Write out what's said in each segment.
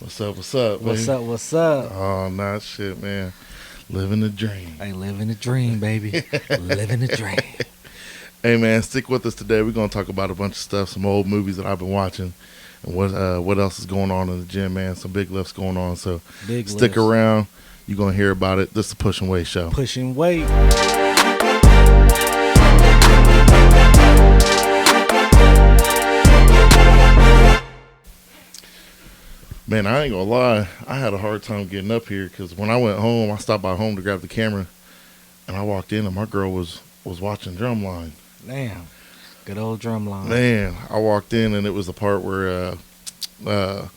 What's up? What's up? What's man? up? What's up? Oh, nah, shit, man. Living the dream. Hey, living the dream, baby. Living the dream. Hey, man, stick with us today. We're gonna talk about a bunch of stuff, some old movies that I've been watching, and what else is going on in the gym, man. Some big lifts going on. So stick around. You're gonna hear about it. This is the Push and Weight Show. Pushing weight. Man, I ain't gonna lie. I had a hard time getting up here because when I went home, I stopped by home to grab the camera, and I walked in and my girl was watching Drumline. Damn. Good old Drumline. Man, I walked in and it was the part where the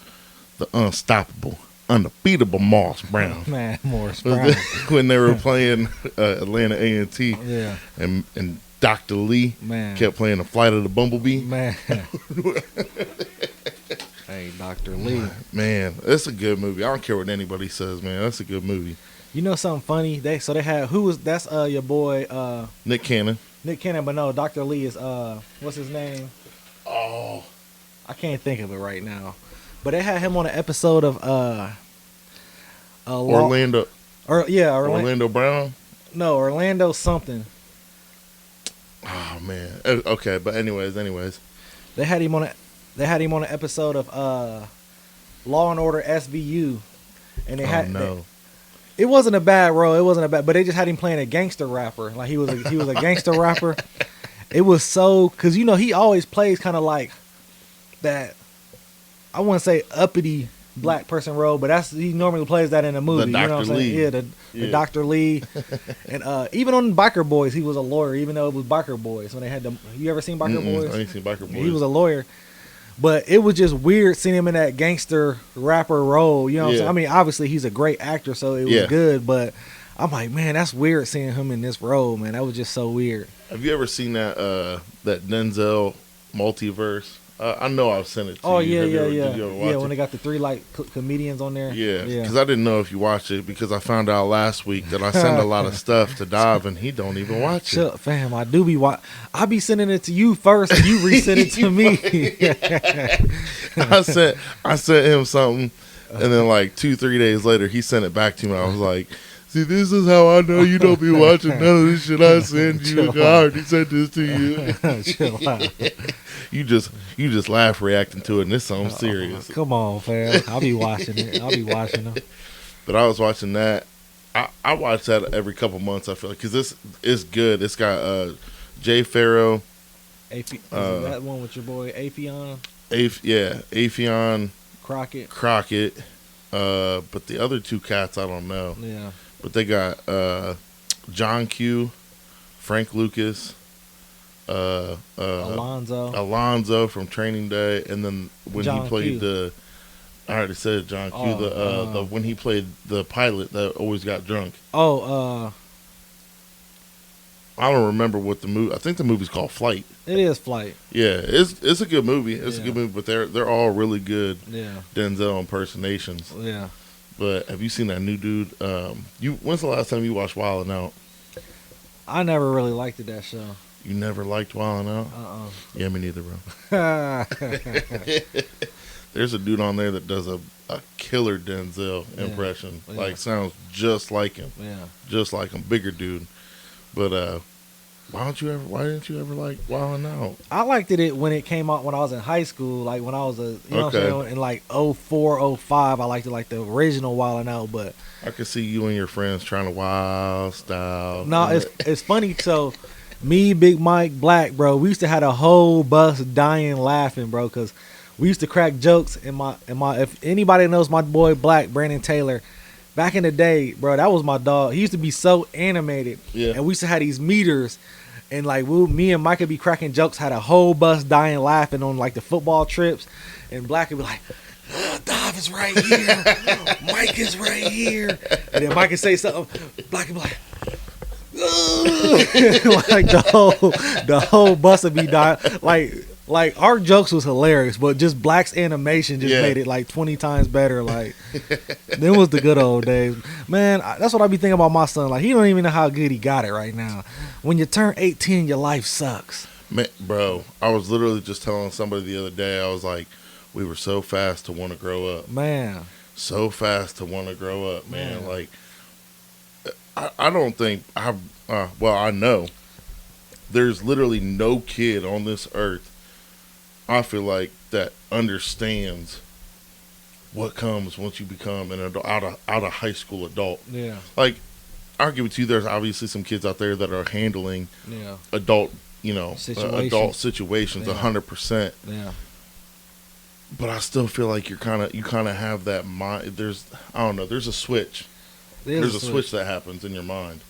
unstoppable, undefeatable Moss Brown. Man, Morris Brown. When they were playing Atlanta A&T. Yeah. And Dr. Lee Man. kept playing The Flight of the Bumblebee. Man. Hey, Dr. Lee. Man, it's a good movie. I don't care what anybody says, man. That's a good movie. You know something funny? They had that's your boy Nick Cannon. Nick Cannon, but no, Dr. Lee is what's his name? Oh, I can't think of it right now. But they had him on an episode of Orlando. Orlando Brown. No, Orlando something. Oh man. Okay, but anyways. They had him on an episode of Law and Order SVU, and it wasn't a bad role. But they just had him playing a gangster rapper. Like he was a gangster rapper. It was so because he always plays kind of like that. I wouldn't say uppity black person role, but he normally plays that in a movie. The you know what I'm saying? Yeah, the Dr. Lee, and even on Biker Boys, he was a lawyer. Even though it was Biker Boys, when they had you ever seen Biker Boys? I ain't seen Biker Boys. He was a lawyer. But it was just weird seeing him in that gangster rapper role. You know what I'm saying? I mean, obviously he's a great actor, so it was good. But I'm like, man, that's weird seeing him in this role, man. That was just so weird. Have you ever seen that Denzel multiverse? I know I've sent it to you. Yeah. Did you ever watch it? When they got the three comedians on there. Yeah, because I didn't know if you watched it because I found out last week that I send a lot of stuff to DAV and he don't even watch it. Fam, I do be I be sending it to you first and you resend it to me. I sent him something and then like 2-3 days later he sent it back to me. I was like, see, this is how I know you don't be watching none of this shit I send you. I already sent this to you. Chill out. You just laugh reacting to it, and it's something serious. Come on, fam. I'll be watching it. them. But I was watching that. I watch that every couple months, I feel like, because it's good. It's got Jay Farrow. Is that one with your boy Afion? Afion. Crockett. But the other two cats, I don't know. Yeah. But they got John Q, Frank Lucas, Alonzo from Training Day, and then when John he played Q. I already said John Q. The when he played the pilot that always got drunk. I don't remember what the movie. I think the movie's called Flight. It is Flight. Yeah, it's a good movie. It's a good movie, but they're all really good. Yeah. Denzel impersonations. Yeah. But have you seen that new dude? When's the last time you watched Wild 'N Out? I never really liked that show. You never liked Wild 'N Out? Yeah, me neither, bro. There's a dude on there that does a killer Denzel impression. Yeah. Like, sounds just like him. Yeah. Just like him. Bigger dude. But why didn't you ever like Wild 'N Out? I liked it when it came out when I was in high school. Like, when I was what I'm saying? In like 04, 05, I liked it like the original Wild 'N Out. But I could see you and your friends trying to wild style. No, it's funny. So, me, Big Mike, Black, bro, we used to have a whole bus dying laughing, bro, because we used to crack jokes in my if anybody knows my boy Black, Brandon Taylor, back in the day, bro, that was my dog. He used to be so animated. Yeah. And we used to have these meters, and like me and Mike would be cracking jokes, had a whole bus dying laughing on like the football trips, and Black would be like, Dov is right here, Mike is right here, and then Mike would say something, Black would be like, like the whole bus would be dying. Like our jokes was hilarious, but just Black's animation just made it like 20 times better. Like, them was the good old days, man. That's what I be thinking about my son. Like, he don't even know how good he got it right now. When you turn 18, your life sucks. Man, bro, I was literally just telling somebody the other day. I was like, we were so fast to want to grow up. Man. So fast to want to grow up, man. Like, I don't think I know there's literally no kid on this earth, I feel like, that understands what comes once you become an adult, out of high school adult. Yeah. Like, I'll give it to you. There's obviously some kids out there that are handling adult, adult situations 100%. Yeah. But I still feel like you kind of have that mind. There's a switch. There's a switch that happens in your mind,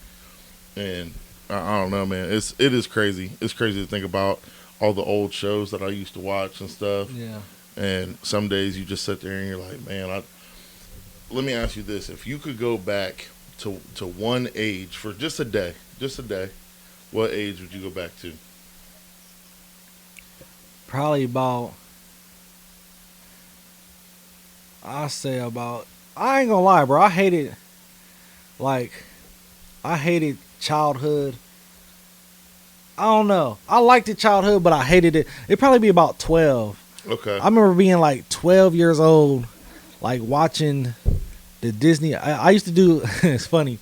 and I don't know, man. It is crazy. It's crazy to think about all the old shows that I used to watch and stuff. Yeah. And some days you just sit there and you're like, man, let me ask you this: if you could go back to one age for just a day, what age would you go back to? Probably about. I ain't gonna lie, bro. I hated childhood. I don't know. I liked the childhood, but I hated it. It'd probably be about 12. Okay. I remember being like 12 years old, like watching the Disney. I used to do, it's funny,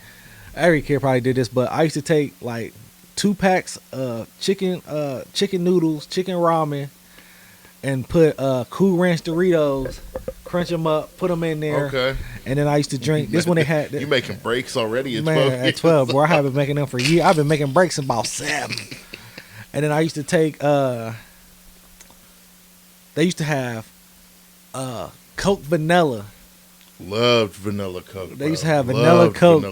every kid probably did this, but I used to take like 2 packs of chicken noodles, chicken ramen, and put Cool Ranch Doritos, crunch them up, put them in there. Okay. And then I used to drink. This one they had. You making breaks already at 12 years at 12, bro. I have been making them for years. I've been making breaks about 7. And then I used to take. They used to have Coke Vanilla. Loved vanilla Coke. They used to have vanilla Coke.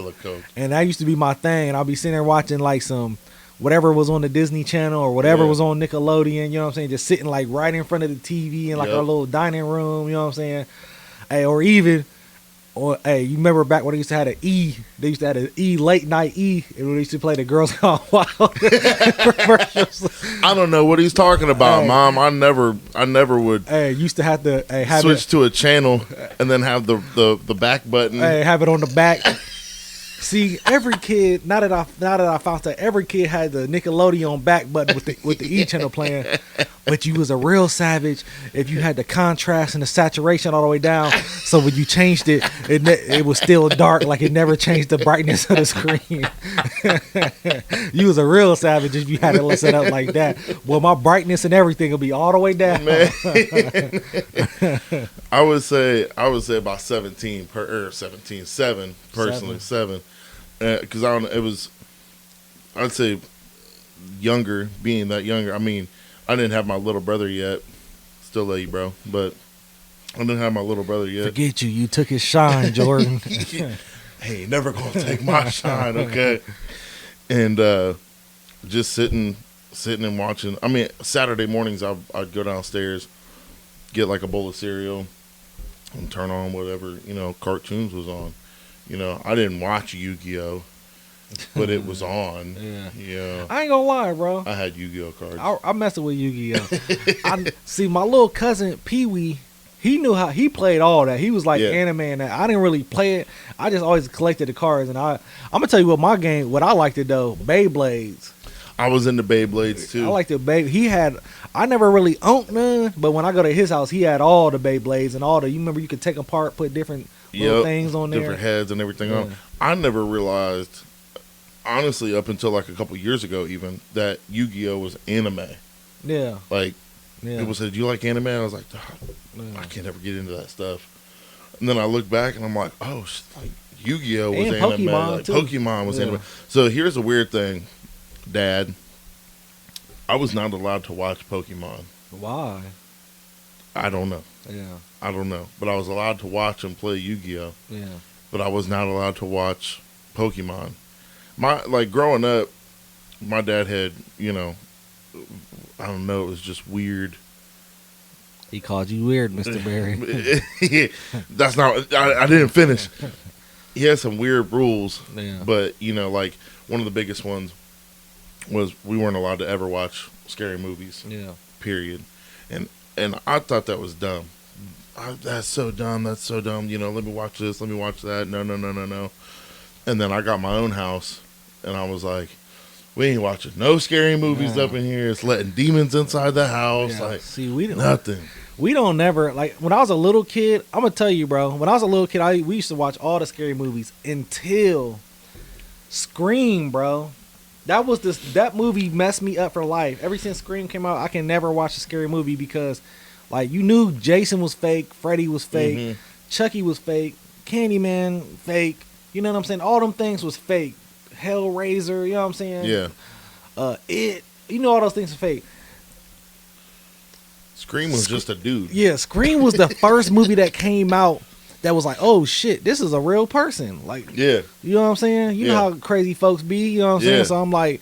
And that used to be my thing. And I'll be sitting there watching like some whatever was on the Disney Channel or whatever was on Nickelodeon, you know what I'm saying? Just sitting like right in front of the TV in like our little dining room, you know what I'm saying? Hey, you remember back when they used to have an E? They used to have an E, late night E, and when they used to play the Girls Gone Wild commercials. I don't know what he's talking about, Mom. I never would. Hey, used to have to have switch to a channel and then have the back button. Hey, have it on the back. See, every kid, now that I found out, every kid had the Nickelodeon back button with the E channel playing, but you was a real savage if you had the contrast and the saturation all the way down. So when you changed it, it was still dark, like it never changed the brightness of the screen. You was a real savage if you had it set up like that. Well, my brightness and everything will be all the way down. Man. I would say about 7 personally. 7. Because I'd say younger, being that younger. I mean, I didn't have my little brother yet. Still love you, bro. But I didn't have my little brother yet. Forget you. You took his shine, Jordan. Hey, never going to take my shine, okay? And just sitting and watching. I mean, Saturday mornings, I'd go downstairs, get like a bowl of cereal, and turn on whatever, cartoons was on. I didn't watch Yu-Gi-Oh, but it was on. Yeah. I ain't gonna lie, bro. I had Yu-Gi-Oh cards. I messing with Yu-Gi-Oh. See, my little cousin Pee-wee, he knew how he played all that. He was like anime and that. I didn't really play it. I just always collected the cards. And I'm gonna tell you what I liked it though. Beyblades. I was into Beyblades too. I liked the I never really owned none, but when I go to his house, he had all the Beyblades and all you remember you could take them apart, put different little things on there. Different heads and everything on. I never realized, honestly, up until like a couple years ago even, that Yu-Gi-Oh was anime. Yeah. Like, people said, do you like anime? I was like, I can't ever get into that stuff. And then I look back and I'm like, oh, like Yu-Gi-Oh was and anime. Pokemon, like, too. Pokemon was anime. So here's a weird thing, Dad. I was not allowed to watch Pokemon. Why? I don't know. Yeah. I don't know. But I was allowed to watch and play Yu-Gi-Oh. Yeah. But I was not allowed to watch Pokemon. Growing up, my dad had, I don't know, it was just weird. He called you weird, Mr. Barry. That's not, I didn't finish. He had some weird rules. Yeah. But, one of the biggest ones was we weren't allowed to ever watch scary movies. Yeah. Period. And I thought that was dumb. That's so dumb. Let me watch this. Let me watch that. No. And then I got my own house, and I was like, we ain't watching no scary movies up in here. It's letting demons inside the house. Yeah. Like, see, we didn't nothing. We don't never like when I was a little kid. I'm gonna tell you, bro. When I was a little kid, we used to watch all the scary movies until Scream, bro. That movie messed me up for life. Ever since Scream came out, I can never watch a scary movie because, like, you knew Jason was fake, Freddy was fake, Chucky was fake, Candyman fake. You know what I'm saying? All them things was fake. Hellraiser, you know what I'm saying? Yeah. You know all those things are fake. Scream was just a dude. Yeah, Scream was the first movie that came out that was like, oh shit, this is a real person. Like, yeah, you know what I'm saying? You know how crazy folks be, you know what I'm saying? So I'm like,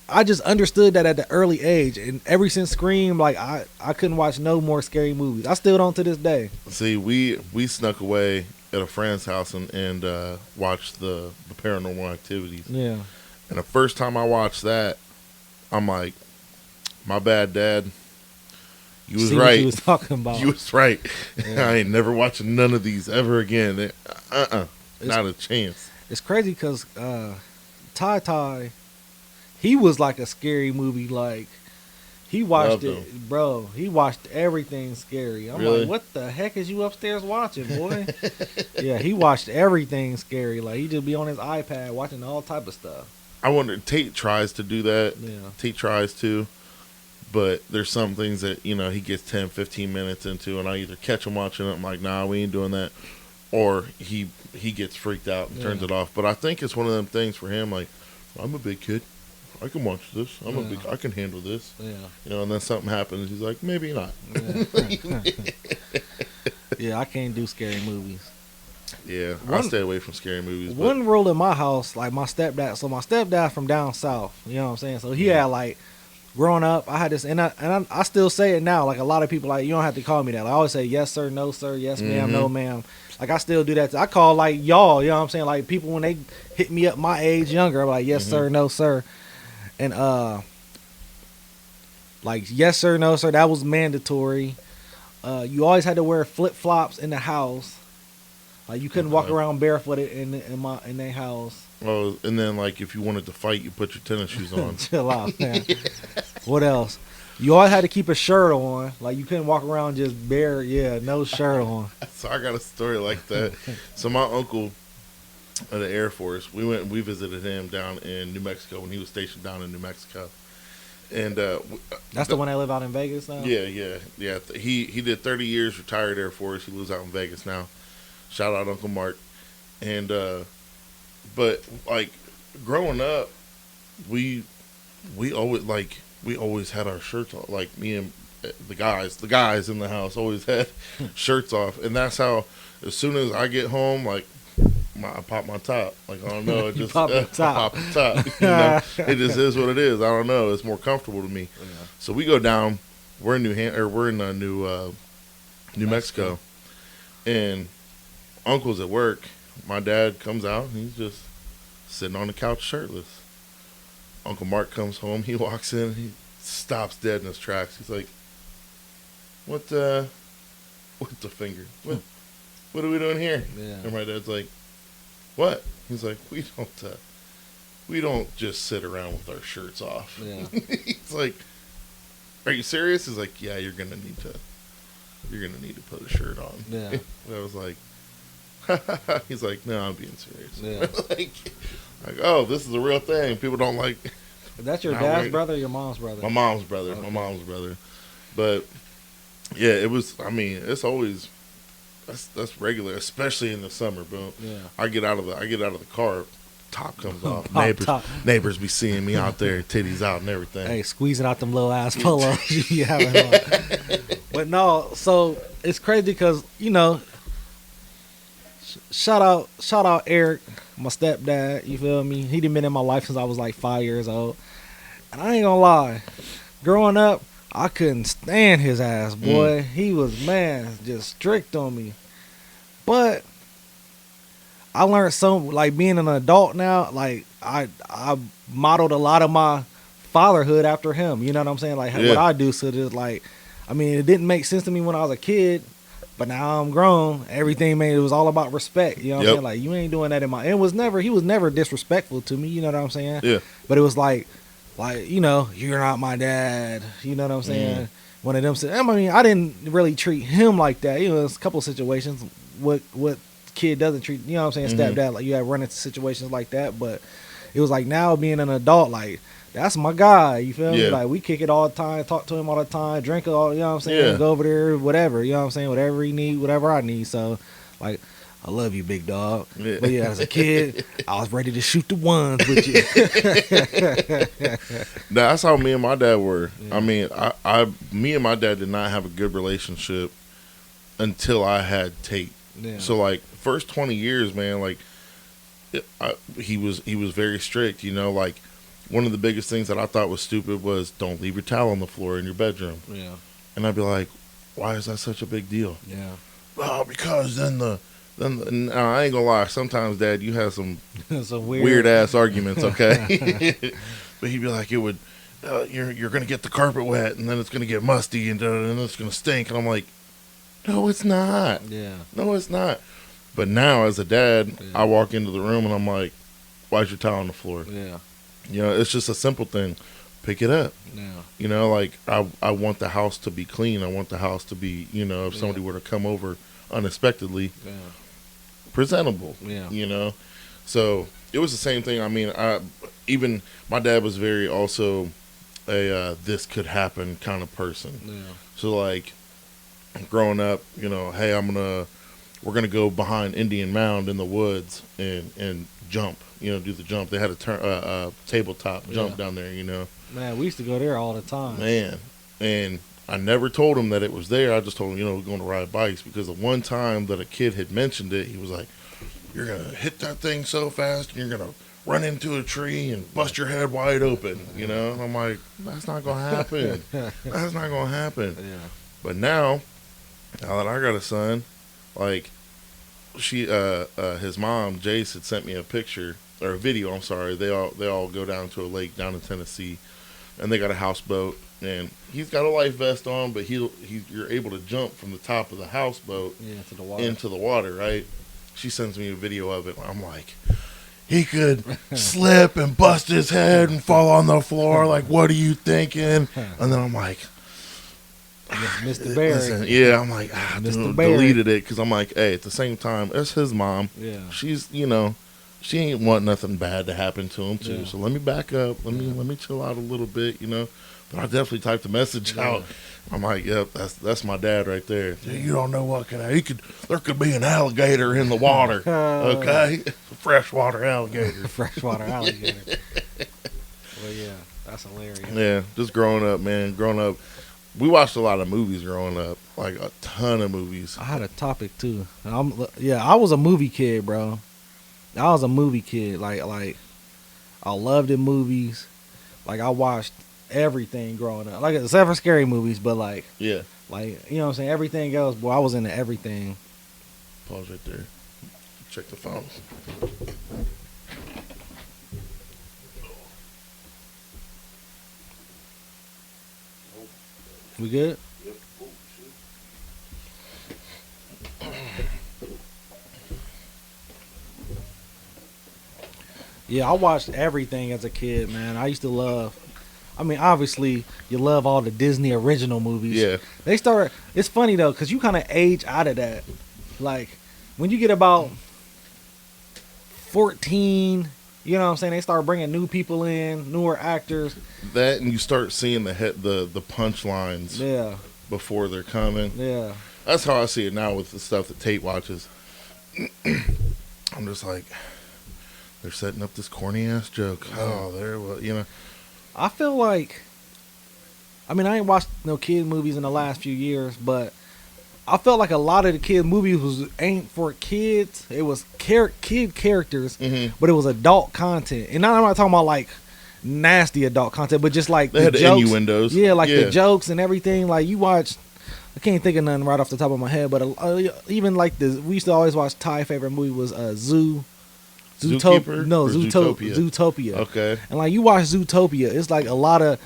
I just understood that at the early age, and ever since Scream, like I couldn't watch no more scary movies. I still don't to this day. See, we snuck away at a friend's house and watched the Paranormal Activities. Yeah. And the first time I watched that, I'm like, my bad, Dad. You was right. What you was talking about. You was right. Yeah. I ain't never watching none of these ever again. Not a chance. It's crazy because Ty, he was like a scary movie. Like, he watched it, bro. He watched everything scary. I'm like, what the heck is you upstairs watching, boy? Yeah, he watched everything scary. Like, he just be on his iPad watching all type of stuff. I wonder, Tate tries to do that. Yeah. Tate tries to. But there's some things that, you know, he gets 10, 15 minutes into, and I either catch him watching it, I'm like, nah, we ain't doing that. Or he gets freaked out and turns it off. But I think it's one of them things for him, like, I'm a big kid. I can watch this. I can handle this. Yeah. You know, and then something happens. He's like, maybe not. Yeah, yeah, I can't do scary movies. Yeah, I stay away from scary movies. One rule in my house, like my stepdad from down south, you know what I'm saying? So he had like, growing up, I had this, and I still say it now. Like a lot of people, like, you don't have to call me that. Like, I always say yes sir, no sir, yes ma'am, no ma'am. Like I still do that. I call like y'all. You know what I'm saying? Like people when they hit me up my age younger, I'm like yes sir, no sir, and like yes sir, no sir. That was mandatory. You always had to wear flip flops in the house. Like you couldn't walk around barefooted in their house. Oh, and then like if you wanted to fight, you put your tennis shoes on. Chill out, man. What else? You always had to keep a shirt on. Like you couldn't walk around just bare. Yeah, no shirt on. So I got a story like that. So my uncle of the Air Force, we went and we visited him down in New Mexico when he was stationed down in New Mexico. And that's the one that live out in Vegas now? Yeah. He did 30 years, retired Air Force. He lives out in Vegas now. Shout out Uncle Mark. And but like growing up, we always had our shirts on. Like me and the guys in the house always had shirts off, and that's how. As soon as I get home, like I pop my top. Like I don't know, it just pop the top. I pop the top. You know, it just is what it is. I don't know. It's more comfortable to me. Yeah. So we go down. We're in New Mexico, and Uncle's at work. My dad comes out and he's just sitting on the couch shirtless. Uncle Mark comes home. He walks in. He stops dead in his tracks. He's like, "What the finger? What are we doing here?" Yeah. And my dad's like, "What?" He's like, "We don't just sit around with our shirts off." Yeah. He's like, "Are you serious?" He's like, "Yeah, you're gonna need to put a shirt on." Yeah. And I was like, he's like, "No, I'm being serious." Yeah. like, oh, this is a real thing. People don't like. That's your dad's brother or your mom's brother? My mom's brother. Okay. My mom's brother. But yeah, it was. I mean, it's always that's regular, especially in the summer, bro. Yeah. I get out of the car, top comes off. Neighbors be seeing me out there, titties out and everything. Hey, squeezing out them little ass polos you having on. But no, so it's crazy because you know. Shout out Eric, my stepdad, you feel me? He done been in my life since I was like 5 years old. And I ain't gonna lie, growing up, I couldn't stand his ass, boy. He was, man, just strict on me. But I learned like being an adult now, like I modeled a lot of my fatherhood after him. You know what I'm saying? Like what I do, so just like, I mean, it didn't make sense to me when I was a kid. But now I'm grown. Everything, man, it was all about respect. You know what I'm saying? Like, you ain't doing that in my... He was never disrespectful to me. You know what I'm saying? Yeah. But it was like, you know, you're not my dad. You know what I'm saying? one of them said, I mean, I didn't really treat him like that. You know, there's a couple of situations. What kid doesn't treat, you know what I'm saying, stepdad, like you have run into situations like that. But it was like now being an adult, like that's my guy. You feel me? Like we kick it all the time, talk to him all the time, drink it all. You know what I'm saying? Go over there, whatever. You know what I'm saying? Whatever he need, whatever I need. So, like, I love you, big dog. Yeah. But yeah, as a kid, I was ready to shoot the ones with you. That's how me and my dad were. Yeah. I mean, me and my dad did not have a good relationship until I had Tate. Yeah. So like first 20 years, man, like he was very strict. You know, like one of the biggest things that I thought was stupid was don't leave your towel on the floor in your bedroom. Yeah. And I'd be like, why is that such a big deal? Yeah. Oh, because then no, I ain't gonna lie. Sometimes, Dad, you have some weird ass arguments, okay? But he'd be like, "It would, you're gonna get the carpet wet, and then it's gonna get musty, and it's gonna stink." And I'm like, "No, it's not. Yeah, no, it's not." But now, as a dad, I walk into the room and I'm like, "Why's your towel on the floor?" Yeah, you know, it's just a simple thing. Pick it up. Yeah, you know, like I want the house to be clean. I want the house to be, you know, if somebody were to come over unexpectedly. Yeah. Presentable, you know. So it was the same thing. I mean, even my dad was very also a this could happen kind of person. Yeah. So like growing up, you know, hey, we're gonna go behind Indian Mound in the woods and jump. You know, do the jump. They had a tabletop jump down there. You know, man, we used to go there all the time. Man, and I never told him that it was there. I just told him, you know, we're going to ride bikes, because the one time that a kid had mentioned it, he was like, "You're going to hit that thing so fast and you're going to run into a tree and bust your head wide open." You know, and I'm like, that's not going to happen. That's not going to happen. Yeah. But now that I got a son, like his mom, Jace, had sent me a picture or a video. I'm sorry. They all go down to a lake down in Tennessee, and they got a houseboat. And he's got a life vest on, but you're able to jump from the top of the houseboat into the water, right? She sends me a video of it. I'm like, he could slip and bust his head and fall on the floor. Like, what are you thinking? And then I'm like, Mr. Barry. Yeah, I'm like, deleted it, because I'm like, hey, at the same time, it's his mom. Yeah, she's, you know, she ain't want nothing bad to happen to him too. Yeah. So let me back up. Let me chill out a little bit, you know. But I definitely typed the message out. I'm like, yep, that's my dad right there. You don't know what there could be an alligator in the water. Okay? Freshwater alligator. Freshwater alligator. Well, yeah, that's hilarious. Yeah, just growing up, man. Growing up, we watched a lot of movies growing up, like a ton of movies. I had a topic too. I was a movie kid, bro. I was a movie kid. Like I loved the movies. Like I watched everything growing up, like except for scary movies, but like you know what I'm saying, everything else, boy, I was into everything. Pause right there, check the phone. We good? Yep. Yeah, I watched everything as a kid, man. I used to love, I mean, obviously, you love all the Disney original movies. Yeah. It's funny, though, because you kind of age out of that. Like, when you get about 14, you know what I'm saying, they start bringing new people in, newer actors. That, and you start seeing the punchlines before they're coming. Yeah. That's how I see it now with the stuff that Tate watches. I'm just like, they're setting up this corny-ass joke. Oh, you know. I feel like, I mean, I ain't watched no kid movies in the last few years, but I felt like a lot of the kid movies ain't for kids. It was kid characters, but it was adult content. And now I'm not talking about like nasty adult content, but just like they had jokes. Innuendos. Yeah, like the jokes and everything. Like you watch, I can't think of nothing right off the top of my head, but even like we used to always watch. Ty's favorite movie was Zootopia. No, Zootopia. Okay. And like you watch Zootopia, it's like a lot of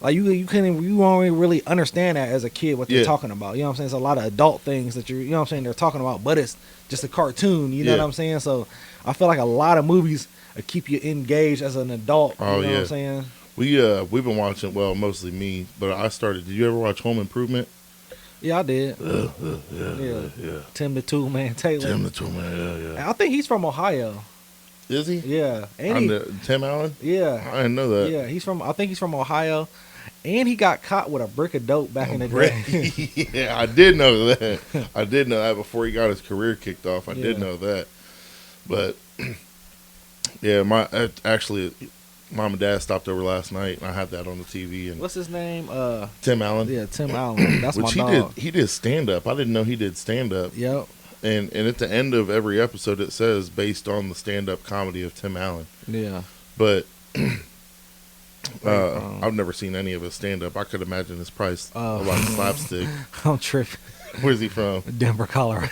like you won't really understand that as a kid what they're talking about. You know what I'm saying? It's a lot of adult things that you know what I'm saying they're talking about, but it's just a cartoon. You know what I'm saying? So I feel like a lot of movies keep you engaged as an adult. You know what I'm saying? We've been watching, well, mostly me, but I started. Did you ever watch Home Improvement? Yeah, I did. Yeah. Tim the Tool Man Taylor. Tim the Tool Man. Yeah. I think he's from Ohio. Is he? Yeah, and Tim Allen. Yeah, I didn't know that. Yeah, I think he's from Ohio, and he got caught with a brick of dope back in the day. Yeah, I did know that. I did know that before he got his career kicked off. I did know that. But yeah, actually, Mom and Dad stopped over last night, and I had that on the TV. And what's his name? Tim Allen. Yeah, Tim Allen. That's which my dog. He did stand up. I didn't know he did stand up. Yep. And at the end of every episode, it says based on the stand up comedy of Tim Allen. Yeah. But I've never seen any of his stand up. I could imagine it's probably a lot of slapstick. I'm tripping. Where's he from? Denver, Colorado.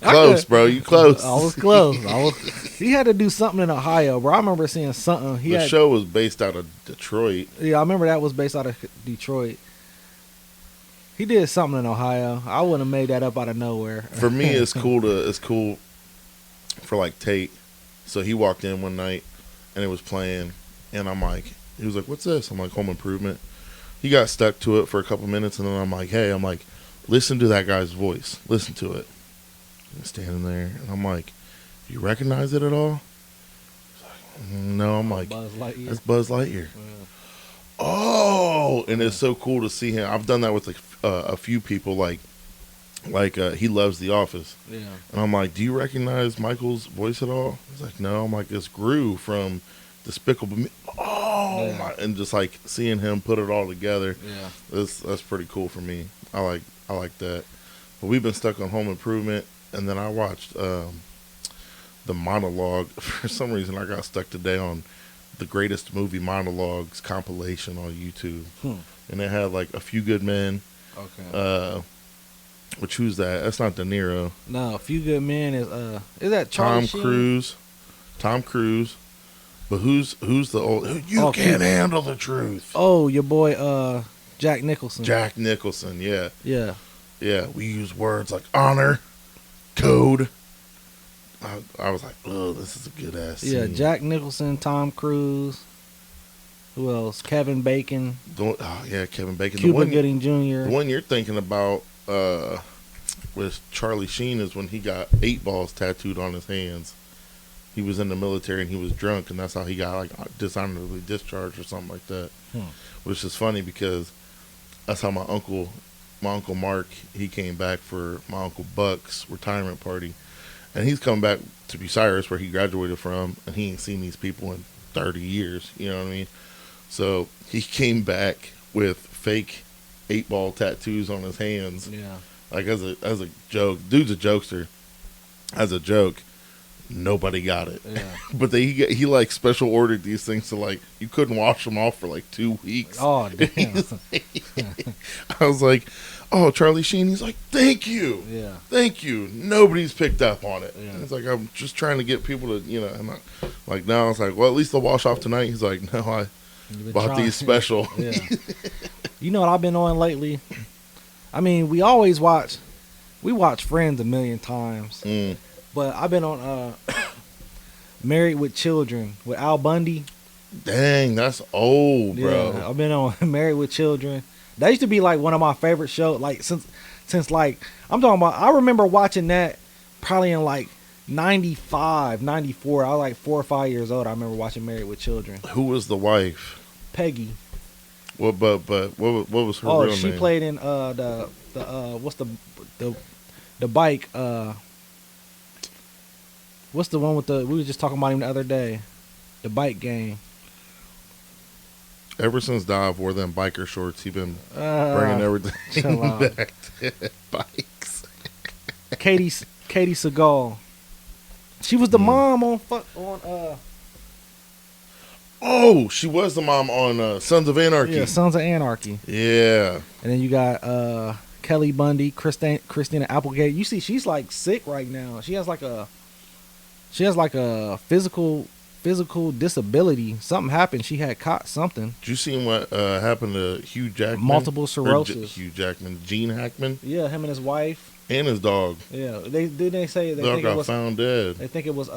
Close, bro. You close. I was close. He had to do something in Ohio, bro. I remember seeing something. The show was based out of Detroit. Yeah, I remember that was based out of Detroit. He did something in Ohio. I wouldn't have made that up out of nowhere. For me, it's cool for like Tate. So he walked in one night and it was playing, and he was like, "What's this?" I'm like, "Home Improvement." He got stuck to it for a couple minutes, and then I'm like, listen to that guy's voice. Listen to it. I'm standing there, and I'm like, "Do you recognize it at all?" He's like, "No." I'm like, Buzz Lightyear. "That's Buzz Lightyear." Yeah. Oh, and it's so cool to see him. I've done that with a few people, like he loves The Office. Yeah. And I'm like, "Do you recognize Michael's voice at all?" He's like, "No." I'm like, "It's Gru from Despicable Me." Oh, Yeah. and just like seeing him put it all together. Yeah. That's pretty cool for me. I like that. But we've been stuck on Home Improvement, and then I watched the monologue. For some reason, I got stuck today on the greatest movie monologues compilation on YouTube, and it had like A Few Good Men. Okay. Which who's that? That's not De Niro. No, A Few Good Men is that Charlie Sheen? Tom Cruise. But who's the old? You can't handle the truth. Oh, your boy, Jack Nicholson. Jack Nicholson, yeah. Yeah. Yeah, we use words like honor, code. I was like, oh, this is a good ass scene. Yeah, Jack Nicholson, Tom Cruise. Who else? Kevin Bacon. Kevin Bacon. Cuba Gooding Jr. The one you're thinking about with Charlie Sheen is when he got 8 balls tattooed on his hands. He was in the military and he was drunk, and that's how he got like dishonorably discharged or something like that. Which is funny because that's how my uncle Mark, he came back for my Uncle Buck's retirement party, and he's come back to Bucyrus where he graduated from, and he ain't seen these people in 30 years. You know what I mean? So he came back with fake 8-ball tattoos on his hands. Yeah. Like as a joke. Dude's a jokester. As a joke. Nobody got it. Yeah. But he like special ordered these things, so like you couldn't wash them off for like 2 weeks. Oh damn. I was like, "Oh, Charlie Sheen." He's like, "Thank you." Yeah. Thank you. Nobody's picked up on it. Yeah. It's like, I'm just trying to get people to, and now I was like, well, at least they'll wash off tonight. He's like, no, I bought these special. Yeah. You know what I've been on lately? I mean, we watch Friends a million times. But I've been on Married with Children with Al Bundy. Dang, that's old, bro. Yeah, I've been on Married with Children. That used to be like one of my favorite shows. Like since like I'm talking about, I remember watching that probably in like 95, 94. I was like 4 or 5 years old. I remember watching Married with Children. Who was the wife? Peggy. Well, but what was her real name? Oh, she played in what's the bike what's the one with we were just talking about him the other day, the bike game. Ever since DAV wore them biker shorts, he been bringing everything back to bikes. Katie Seagal. She was the mom on Oh, she was the mom on Sons of Anarchy. Yeah, Sons of Anarchy. Yeah. And then you got Kelly Bundy, Christina Applegate. You see, she's like sick right now. She has like a physical disability. Something happened. She had caught something. Did you see what happened to Hugh Jackman? Multiple cirrhosis. Hugh Jackman, Gene Hackman. Yeah, him and his wife and his dog. Yeah, they say they dog think got it was found dead. They think it was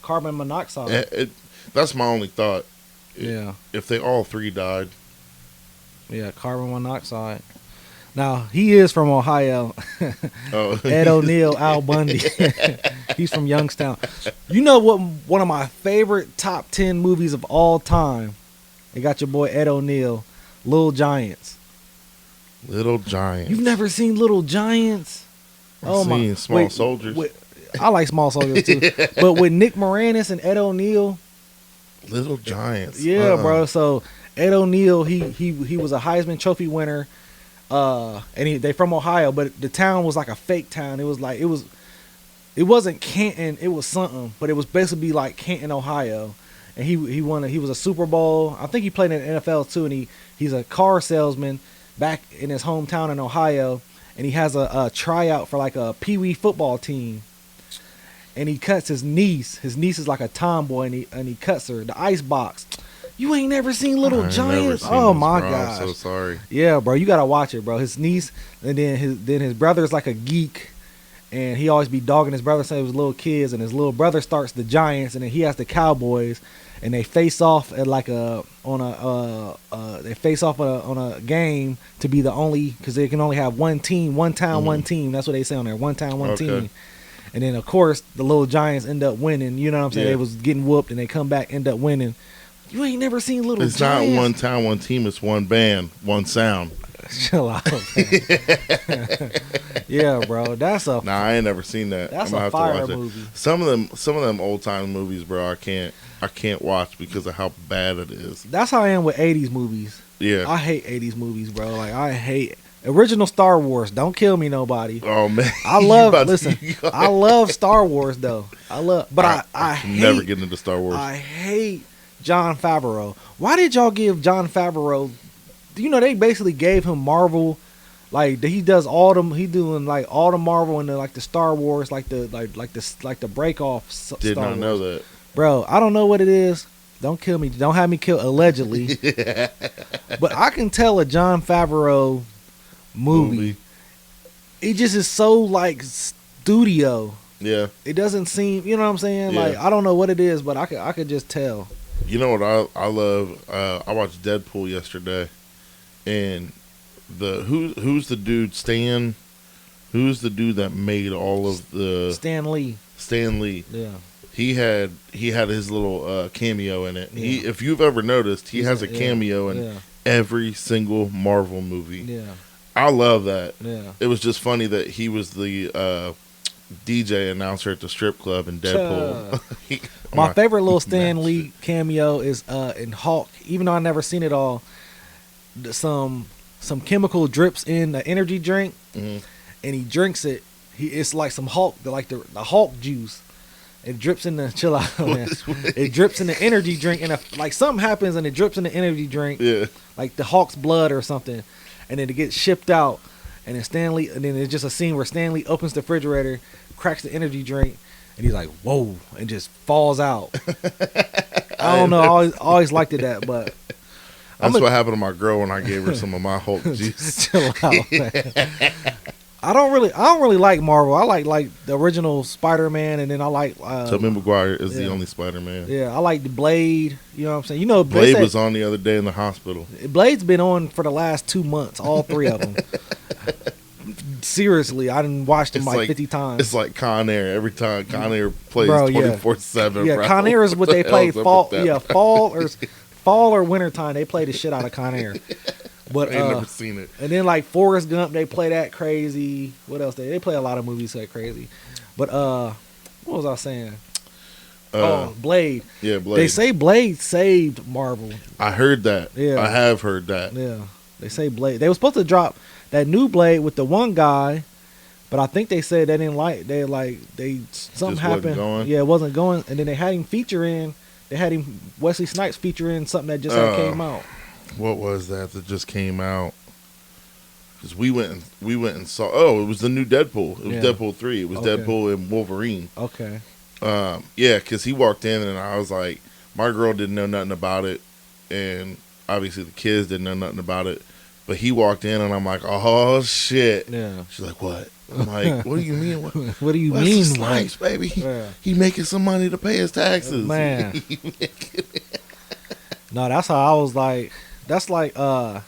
carbon monoxide. That's my only thought. Yeah. If they all three died. Yeah, carbon monoxide. Now, he is from Ohio. Oh. Ed O'Neill, Al Bundy. He's from Youngstown. You know what? One of my favorite top 10 movies of all time. They got your boy Ed O'Neill, Little Giants. Little Giants. You've never seen Little Giants? I've seen Small Soldiers. I like Small Soldiers too. But with Nick Moranis and Ed O'Neill. Little Giants. Yeah, bro. So Ed O'Neill, he was a Heisman Trophy winner. And they from Ohio, but the town was like a fake town. It wasn't Canton, it was something, but it was basically like Canton, Ohio. And he was a Super Bowl. I think he played in the NFL too, and he's a car salesman back in his hometown in Ohio, and he has a tryout for like a pee-wee football team. And he cuts his niece. His niece is like a tomboy, and he cuts her. The ice box. You ain't never seen Little Giants? Oh my gosh! I'm so sorry. Yeah, bro, you gotta watch it, bro. His niece, and then his brother is like a geek, and he always be dogging his brother since he was little kids. And his little brother starts the Giants, and then he has the Cowboys, and they face off at like on a game to be the only, because they can only have one team, one town, one team. That's what they say on there, one town, one team. And then of course the Little Giants end up winning. You know what I'm saying? Yeah. They was getting whooped, and they come back, end up winning. You ain't never seen Little Giants? It's not one town, one team. It's one band, one sound. Chill out, man. Yeah, bro. Nah, I ain't never seen that. That's I'm gonna a have fire to watch movie. It. Some of them old time movies, bro. I can't watch because of how bad it is. That's how I am with 80s movies. Yeah. I hate 80s movies, bro. Like, I hate original Star Wars. Don't kill me, nobody. Oh man. I love Star Wars though. I can hate, never get into Star Wars. I hate Jon Favreau. Why did y'all give Jon Favreau? You know, they basically gave him Marvel, like he does all them. He doing like all the Marvel and the Star Wars, like the break off. Did not know that, bro. I don't know what it is. Don't kill me. Don't have me kill allegedly. But I can tell a Jon Favreau movie. It just is so like studio. Yeah. It doesn't seem. You know what I'm saying? Yeah. Like I don't know what it is, but I could just tell. You know what I love? I watched Deadpool yesterday, and who's the dude Stan? Who's the dude that made all of the Stan Lee? Stan Lee. Yeah. He had his little cameo in it. Yeah. If you've ever noticed, he has a cameo in every single Marvel movie. Yeah. I love that. Yeah. It was just funny that he was the DJ announcer at the strip club in Deadpool. My favorite little Stan Lee cameo is in Hulk. Even though I never seen it all, some chemical drips in the energy drink, and he drinks it. It's like some Hulk, like the Hulk juice. It drips in the chill out, man. It drips in the energy drink, and like something happens, and it drips in the energy drink. Yeah, like the Hulk's blood or something, and then it gets shipped out. And then Stanley, and then it's just a scene where Stanley opens the refrigerator, cracks the energy drink, and he's like, "Whoa!" and just falls out. I don't know. I always liked it that, but that's what happened to my girl when I gave her some of my Hulk juice. Chill out, man. I don't really like Marvel. I like the original Spider-Man, and then I like Tobey Maguire is the only Spider-Man. Yeah, I like the Blade. You know what I'm saying? You know, Blade was on the other day in the hospital. Blade's been on for the last 2 months, all three of them. Seriously, I didn't watch them like 50 times. It's like Con Air. Every time Con Air plays 24/7. Yeah, bro. Con Air is what they play fall. Yeah, fall or winter time. They play the shit out of Con Air. But I ain't never seen it. And then like Forrest Gump, they play that crazy. What else? They play a lot of movies that crazy. But what was I saying? Blade. Yeah, Blade. They say Blade saved Marvel. I heard that. Yeah, I have heard that. Yeah, they say Blade. They were supposed to drop that new Blade with the one guy, but I think they said they didn't like. Something happened. Yeah, it wasn't going. And then they had him Wesley Snipes feature in something that just came out. What was that just came out? Because we went and saw. Oh, it was the new Deadpool. It was Deadpool 3. It was Deadpool and Wolverine. Okay. Yeah, because he walked in and I was like, my girl didn't know nothing about it, and obviously the kids didn't know nothing about it. But he walked in and I'm like, oh shit. Yeah. She's like, what? I'm like, what do you mean? What do you What's mean, the slice, baby? Yeah. He making some money to pay his taxes, man. No, that's how I was like. That's like that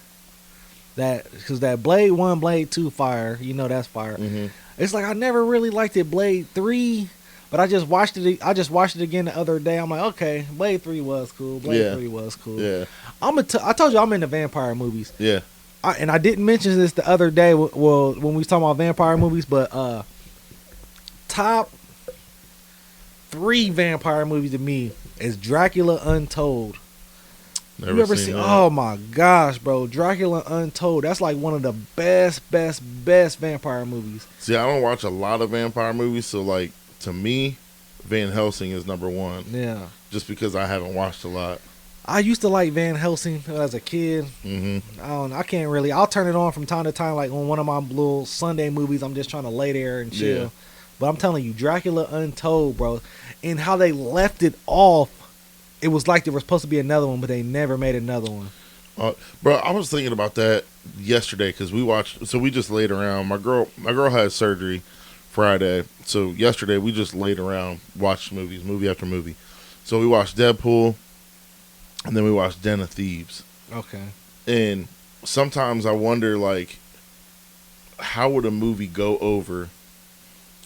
because that Blade 1, Blade 2 fire. You know that's fire. Mm-hmm. It's like I never really liked it Blade 3, but I just watched it again the other day. I'm like, okay, Blade 3 was cool. Blade 3 was cool. Yeah. I told you I'm into vampire movies. Yeah. And I didn't mention this the other day. Well, when we was talking about vampire movies, but top 3 vampire movies to me is Dracula Untold. Never you ever seen seen? that. Oh my gosh, bro! Dracula Untold. That's like one of the best vampire movies. See, I don't watch a lot of vampire movies, so like to me, Van Helsing is number 1. Yeah. Just because I haven't watched a lot. I used to like Van Helsing as a kid. Mm-hmm. I can't really. I'll turn it on from time to time, like on one of my little Sunday movies. I'm just trying to lay there and chill. Yeah. But I'm telling you, Dracula Untold, bro, and how they left it off. It was like there was supposed to be another one, but they never made another one. Bro, I was thinking about that yesterday because we watched. So we just laid around. My girl had surgery Friday, so yesterday we just laid around, watched movies, movie after movie. So we watched Deadpool, and then we watched Den of Thieves. Okay. And sometimes I wonder, like, how would a movie go over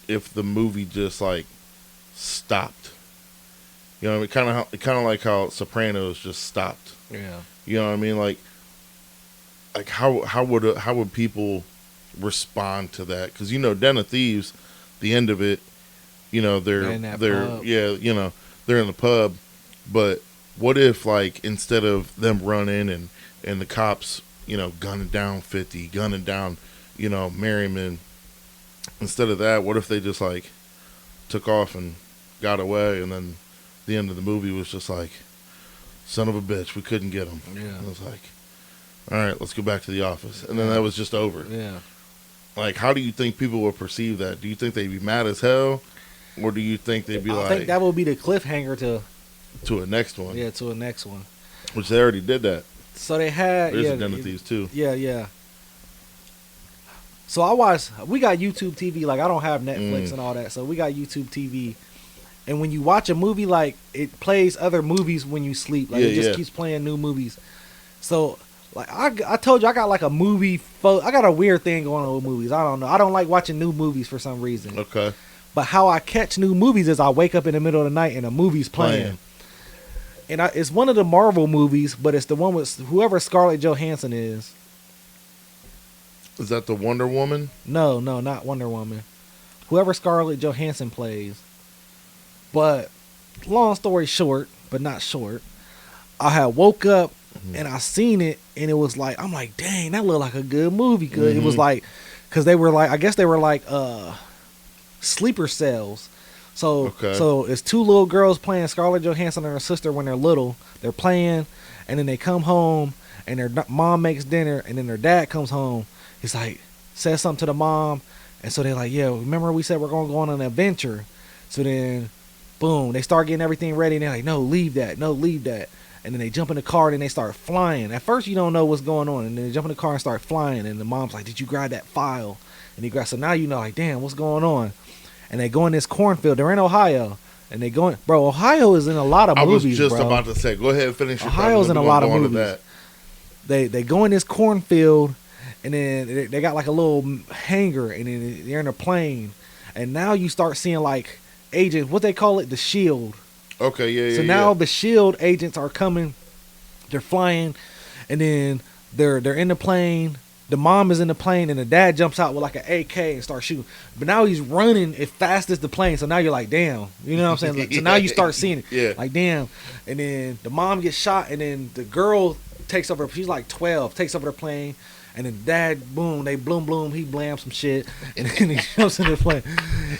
if the movie just like stopped? You know what I mean? Kind of like how Sopranos just stopped. Yeah. You know what I mean? Like how would people respond to that? Because Den of Thieves, the end of it, they're they're in the pub. But what if, like, instead of them running and the cops, gunning down 50, gunning down, Merriman, instead of that, what if they just like took off and got away, and then the end of the movie was just like, son of a bitch, we couldn't get him. Yeah. And it was like, all right, let's go back to the office. And then that was just over. Yeah. Like, how do you think people would perceive that? Do you think they'd be mad as hell? Or do you think they'd be I think that would be the cliffhanger to a next one? Yeah, to a next one. Which they already did that. So they had... There's a Den of Thieves too. Yeah. So we got YouTube TV. Like, I don't have Netflix and all that. So we got YouTube TV. And when you watch a movie, like, it plays other movies when you sleep. Like, it just keeps playing new movies. So, like, I told you, I got like a movie. I got a weird thing going on with movies. I don't know. I don't like watching new movies for some reason. Okay. But how I catch new movies is I wake up in the middle of the night and a movie's playing. And it's one of the Marvel movies, but it's the one with whoever Scarlett Johansson is. Is that the Wonder Woman? No, not Wonder Woman. Whoever Scarlett Johansson plays. But long story short, but not short, I had woke up and I seen it, and it was like, I'm like, dang, that looked like a good movie. Good. It was like, because they were like, I guess they were like sleeper cells. So it's 2 little girls playing, Scarlett Johansson and her sister when they're little. They're playing, and then they come home, and their mom makes dinner, and then their dad comes home. He's like, says something to the mom, and so they're like, yeah, remember we said we're going to go on an adventure? So then, boom, they start getting everything ready, and they're like, no, leave that. And then they jump in the car, and they start flying. At first, you don't know what's going on, and then they jump in the car and start flying, and the mom's like, did you grab that file? And he grabs, so now you know, like, damn, what's going on? And they go in this cornfield. They're in Ohio, and they go in, bro, Ohio is in a lot of movies, I was just about to say, go ahead and finish your Ohio's in a lot of movies. They go in this cornfield, and then they got like a little hangar, and then they're in a plane, and now you start seeing like agents, what they call it, the SHIELD. Okay, yeah. So now the SHIELD agents are coming, they're flying, and then they're in the plane. The mom is in the plane, and the dad jumps out with like an AK and starts shooting. But now he's running as fast as the plane. So now you're like, damn. You know what I'm saying? Like, so now you start seeing it. Yeah. Like, damn. And then the mom gets shot, and then the girl takes over. She's like 12, takes over the plane. And then dad, boom, they bloom, he blams some shit. And then he jumps in the plane.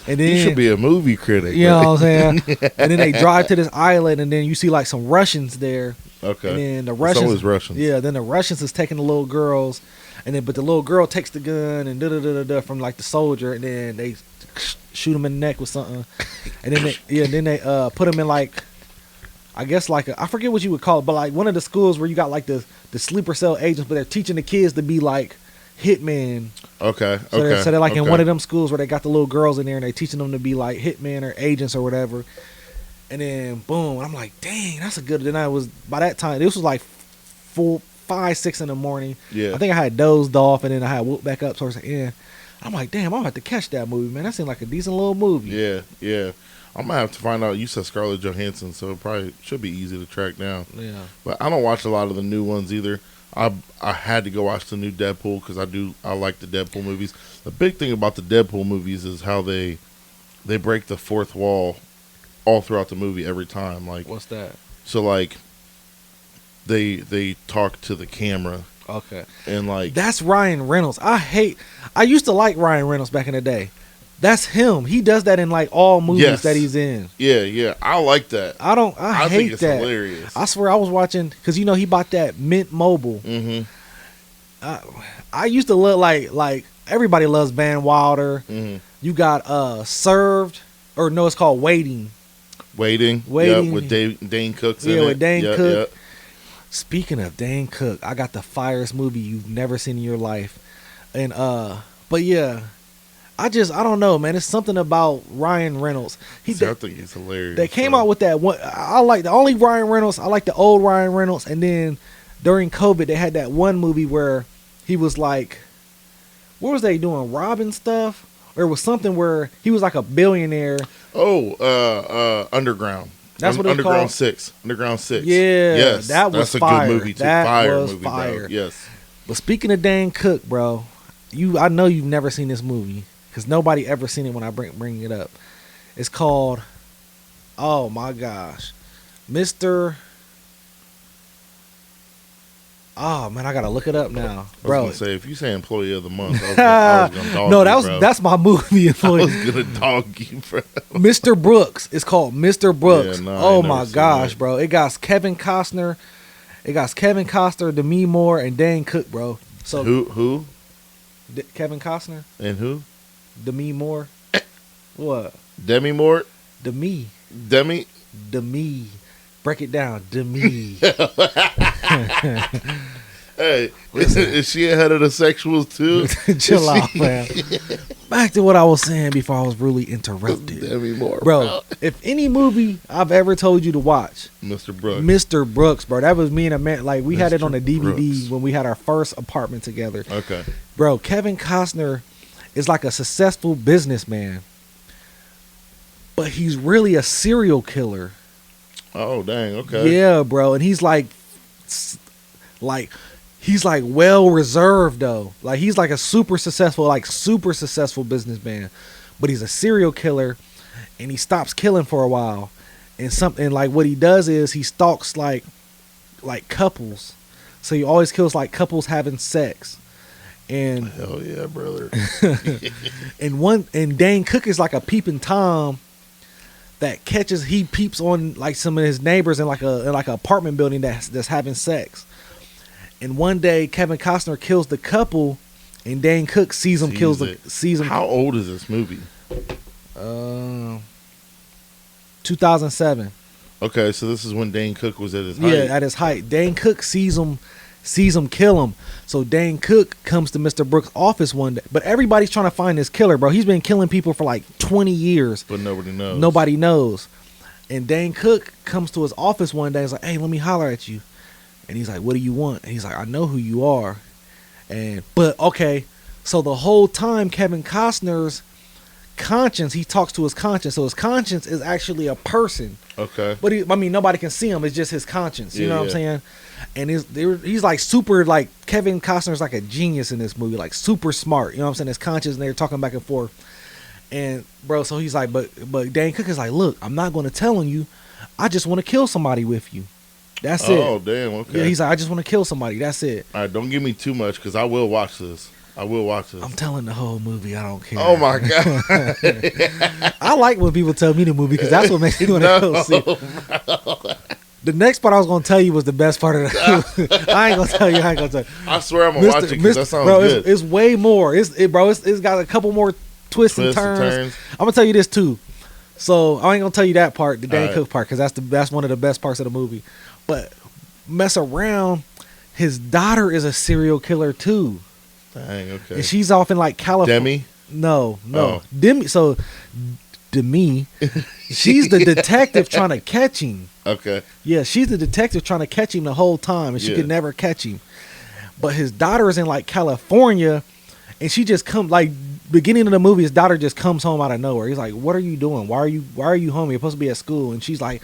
And then, you should be a movie critic. You know what I'm saying? And then they drive to this island, and then you see like some Russians there. Okay. And then the Russians. It's always Russians. Yeah, then the Russians is taking the little girls. And then, but the little girl takes the gun and from like the soldier, and then they shoot him in the neck with something, and then they put him in like, I guess like I forget what you would call it, but like one of the schools where you got like the sleeper cell agents, but they're teaching the kids to be like hitmen. Okay. So they're like in one of them schools where they got the little girls in there and they're teaching them to be like hitmen or agents or whatever. And then boom, I'm like, dang, that's a good. Then I was by that time. This was like 4, 5, 6 in the morning. Yeah. I think I had dozed off and then I had woke back up towards the end. I'm like, damn, I'm gonna have to catch that movie, man. That seemed like a decent little movie. Yeah. I'm gonna have to find out. You said Scarlett Johansson, so it probably should be easy to track down. Yeah. But I don't watch a lot of the new ones either. I had to go watch the new Deadpool because I like the Deadpool movies. The big thing about the Deadpool movies is how they break the fourth wall all throughout the movie every time. Like, what's that? So like they talk to the camera. Okay. And like that's Ryan Reynolds. I used to like Ryan Reynolds back in the day. That's him. He does that in like all movies that he's in. Yeah. I like that. I hate think it's that. hilarious. I swear I was watching because he bought that Mint Mobile. Mm-hmm. I used to look like everybody loves Van Wilder. Mm-hmm. You got Served, or no, it's called Waiting. Waiting. Yep, with Dane Cook's in it. Yeah, with Dane Cook. Yep. Speaking of Dane Cook, I got the firest movie you've never seen in your life. And but yeah, I don't know, man. It's something about Ryan Reynolds. I think he's hilarious. They came out with that one. I like the only Ryan Reynolds. I like the old Ryan Reynolds. And then during COVID, they had that one movie where he was like, what was they doing? Robbing stuff? Or it was something where he was like a billionaire. Oh, Underground. That's what it's Underground called? 6. Underground 6. Yeah. Yes. That's a fire. good movie too. That was movie, fire. bro. Yes. But speaking of Dane Cook, bro, I know you've never seen this movie because nobody ever seen it when I bring it up. It's called, oh my gosh, Mr. Oh man, I gotta look it up now, bro. I was gonna say, if you say Employee of the Month, I was gonna dog no, you, that's my movie. I was gonna dog you, bro. Mr. Brooks. It's called Mr. Brooks. Yeah, oh my gosh, bro! It got Kevin Costner. Demi Moore, and Dane Cook, bro. So who? Kevin Costner and who? Demi Moore. What? Demi Moore. Demi. Break it down, Demi. Hey, is she ahead of the sexuals too? Chill out, man. Back to what I was saying before I was really interrupted. Demi Moore, bro. If any movie I've ever told you to watch, Mr. Brooks, bro. That was me and a man. Like we had it on a DVD when we had our first apartment together. Okay, bro. Kevin Costner is like a successful businessman, but he's really a serial killer. Oh dang, okay. Yeah, bro, and he's like well reserved though. Like he's like a super successful businessman, but he's a serial killer, and he stops killing for a while. And like what he does is he stalks like couples, so he always kills like couples having sex. And hell yeah, brother. and Dane Cook is like a peeping Tom. That he peeps on like some of his neighbors in like a apartment building that's having sex, and one day Kevin Costner kills the couple, and Dane Cook sees him. How old is this movie? 2007. Okay, so this is when Dane Cook was at his height. Yeah, at his height. Dane Cook sees him kill him. So Dane Cook comes to Mr. Brooks' office one day. But everybody's trying to find this killer, bro. He's been killing people for like 20 years. But nobody knows. And Dane Cook comes to his office one day and is like, hey, let me holler at you. And he's like, what do you want? And he's like, I know who you are. But okay, so the whole time Kevin Costner's conscience, he talks to his conscience. So his conscience is actually a person. Okay. But nobody can see him. It's just his conscience. You know what I'm saying? And he's like super, like Kevin Costner's like a genius in this movie, like super smart. You know what I'm saying? His conscience, and they're talking back and forth. And bro, so he's like, but Dane Cook is like, look, I'm not going to tell on you. I just want to kill somebody with you. That's it. Oh damn. Okay. Yeah, he's like, I just want to kill somebody. That's it. All right, don't give me too much because I will watch this. I'm telling the whole movie. I don't care. Oh my god. I like when people tell me the movie because that's what makes me want to go see. The next part I was going to tell you was the best part of the movie. I ain't going to tell you. I swear I'm going to watch it because that sounds good. It's way more. It's got a couple more twists and turns. I'm going to tell you this too. So I ain't going to tell you that part, the Dane Cook part, because that's one of the best parts of the movie. But mess around, his daughter is a serial killer too. Dang, okay. And she's off in like California. Demi? No. Oh. Demi. So Demi, she's the detective trying to catch him. Okay. Yeah, she's the detective trying to catch him the whole time, and she could never catch him. But his daughter is in like California, and she just come like beginning of the movie. His daughter just comes home out of nowhere. He's like, "What are you doing? Why are you home? You're supposed to be at school." And she's like,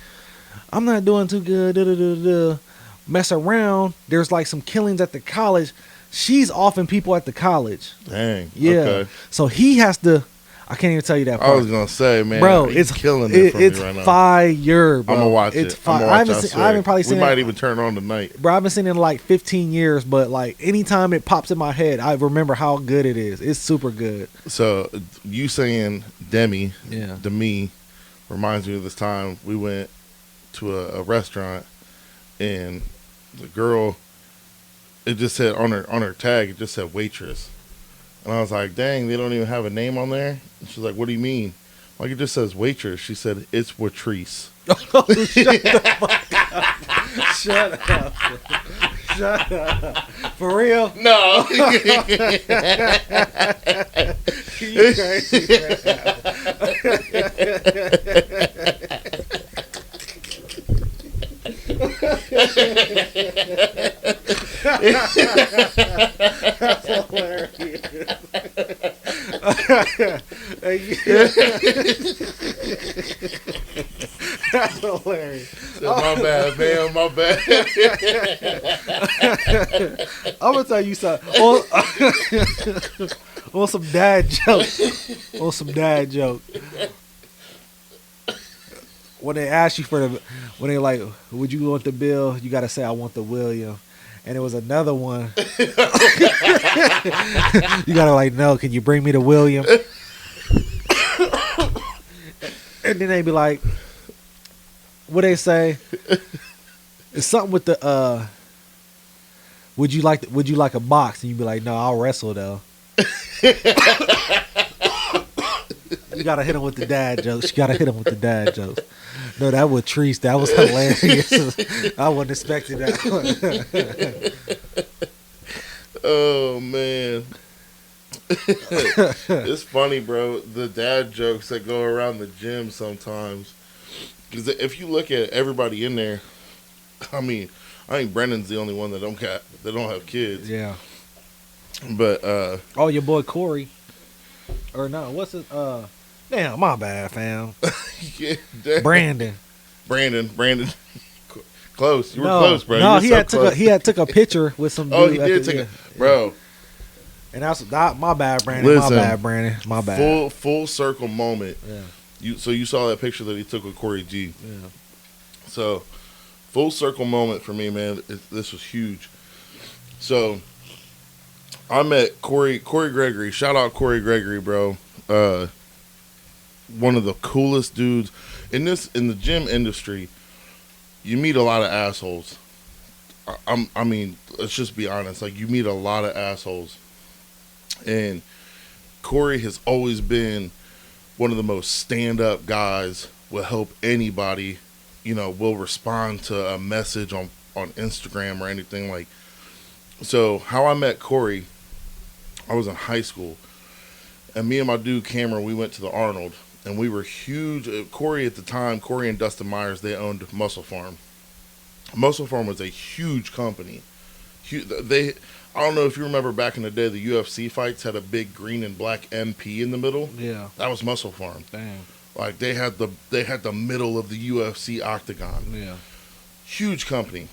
"I'm not doing too good." Mess around. There's like some killings at the college. She's offing people at the college. Dang. Yeah. Okay. So he has to. I can't even tell you that part. I was gonna say, man, bro, it's killing it me it's right now. fire, bro. I'm gonna watch it. I'm gonna watch I haven't probably seen it. We might even turn on tonight. Bro, I've been seeing it in like 15 years, but like anytime it pops in my head, I remember how good it is. It's super good. So you saying Demi, Yeah. Demi, reminds me of this time we went to a restaurant and the girl, it just said on her tag, it just said waitress. And I was like, dang, they don't even have a name on there? And she's like, what do you mean? Like, it just says waitress. She said, it's Watrice. Oh, shut the fuck up. Shut up. Shut up. For real? No. You crazy, That's hilarious. That's hilarious. My bad, man. My bad. I'm gonna tell you something. On some dad joke. On some dad joke. When they ask you when they like, would you want the bill? You gotta say, I want the William. And it was another one. You gotta like, no, can you bring me the William? And then they be like, what they say? It's something with the would you like a box? And you be like, no, I'll wrestle though. You gotta hit him with the dad jokes. You gotta hit him with the dad jokes. No, that was Treese. That was hilarious. I wasn't expecting that. Oh man. It's funny, bro. The dad jokes that go around the gym sometimes. Because if you look at everybody in there, I think Brendan's the only one that don't have kids. Yeah. But oh, your boy Corey. Or no, what's it? Damn, my bad, fam. Yeah, Brandon. Close. You were close, bro. No, he had took a picture with some dude. Oh, he did take bro. And that's my bad, Brandon. Listen, my bad, Brandon. My bad. Full circle moment. Yeah. You saw that picture that he took with Corey G. Yeah. So, full circle moment for me, man. This was huge. So, I met Corey Gregory. Shout out Corey Gregory, bro. One of the coolest dudes in the gym industry. You meet a lot of assholes. I mean, let's just be honest. Like, you meet a lot of assholes, and Corey has always been one of the most stand-up guys. Will help anybody. Will respond to a message on Instagram or anything like. So, how I met Corey, I was in high school, and me and my dude Cameron, we went to the Arnold, and we were huge. Corey at the time, Corey and Dustin Myers, they owned Muscle Farm. Muscle Farm was a huge company. I don't know if you remember back in the day, the UFC fights had a big green and black MP in the middle. Yeah, that was Muscle Farm. Damn. Like they had the middle of the UFC octagon. Yeah, huge company.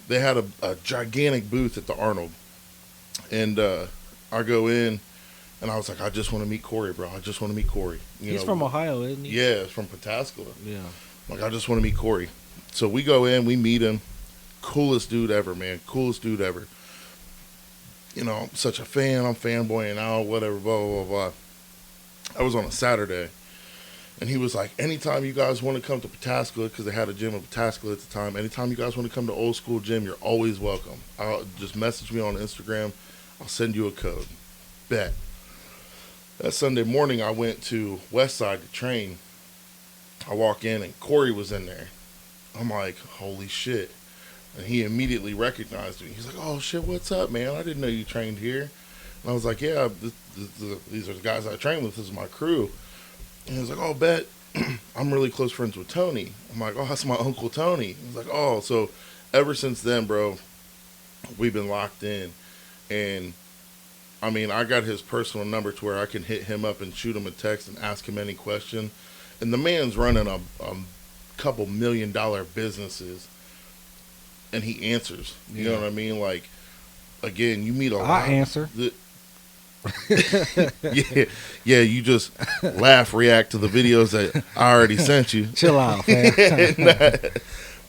They had a gigantic booth at the Arnold, and I go in, and I was like, I just want to meet Corey, bro. I just want to meet Corey. He's from Ohio, isn't he? Yeah, it's from Pataskala. Yeah. Like, I just want to meet Corey. So we go in, we meet him. Coolest dude ever, man. Coolest dude ever. I'm such a fan. I'm fanboying out, whatever, blah, blah, blah, blah. I was on a Saturday, and he was like, anytime you guys want to come to Pataskala, because they had a gym in Pataskala at the time, anytime you guys want to come to Old School Gym, you're always welcome. I'll just message me on Instagram. I'll send you a code. Bet. That Sunday morning, I went to Westside to train. I walk in, and Corey was in there. I'm like, holy shit. And he immediately recognized me. He's like, oh, shit, what's up, man? I didn't know you trained here. And I was like, yeah, these are the guys I train with. This is my crew. And he was like, oh, bet. I'm really close friends with Tony. I'm like, oh, that's my Uncle Tony. He's like, oh, so ever since then, bro, we've been locked in. And I mean, I got his personal number to where I can hit him up and shoot him a text and ask him any question. And the man's running a couple $1 million businesses, and he answers. You know what I mean? Like, again, you meet a lot. I answer. Yeah. You just laugh, react to the videos that I already sent you. Chill out, man.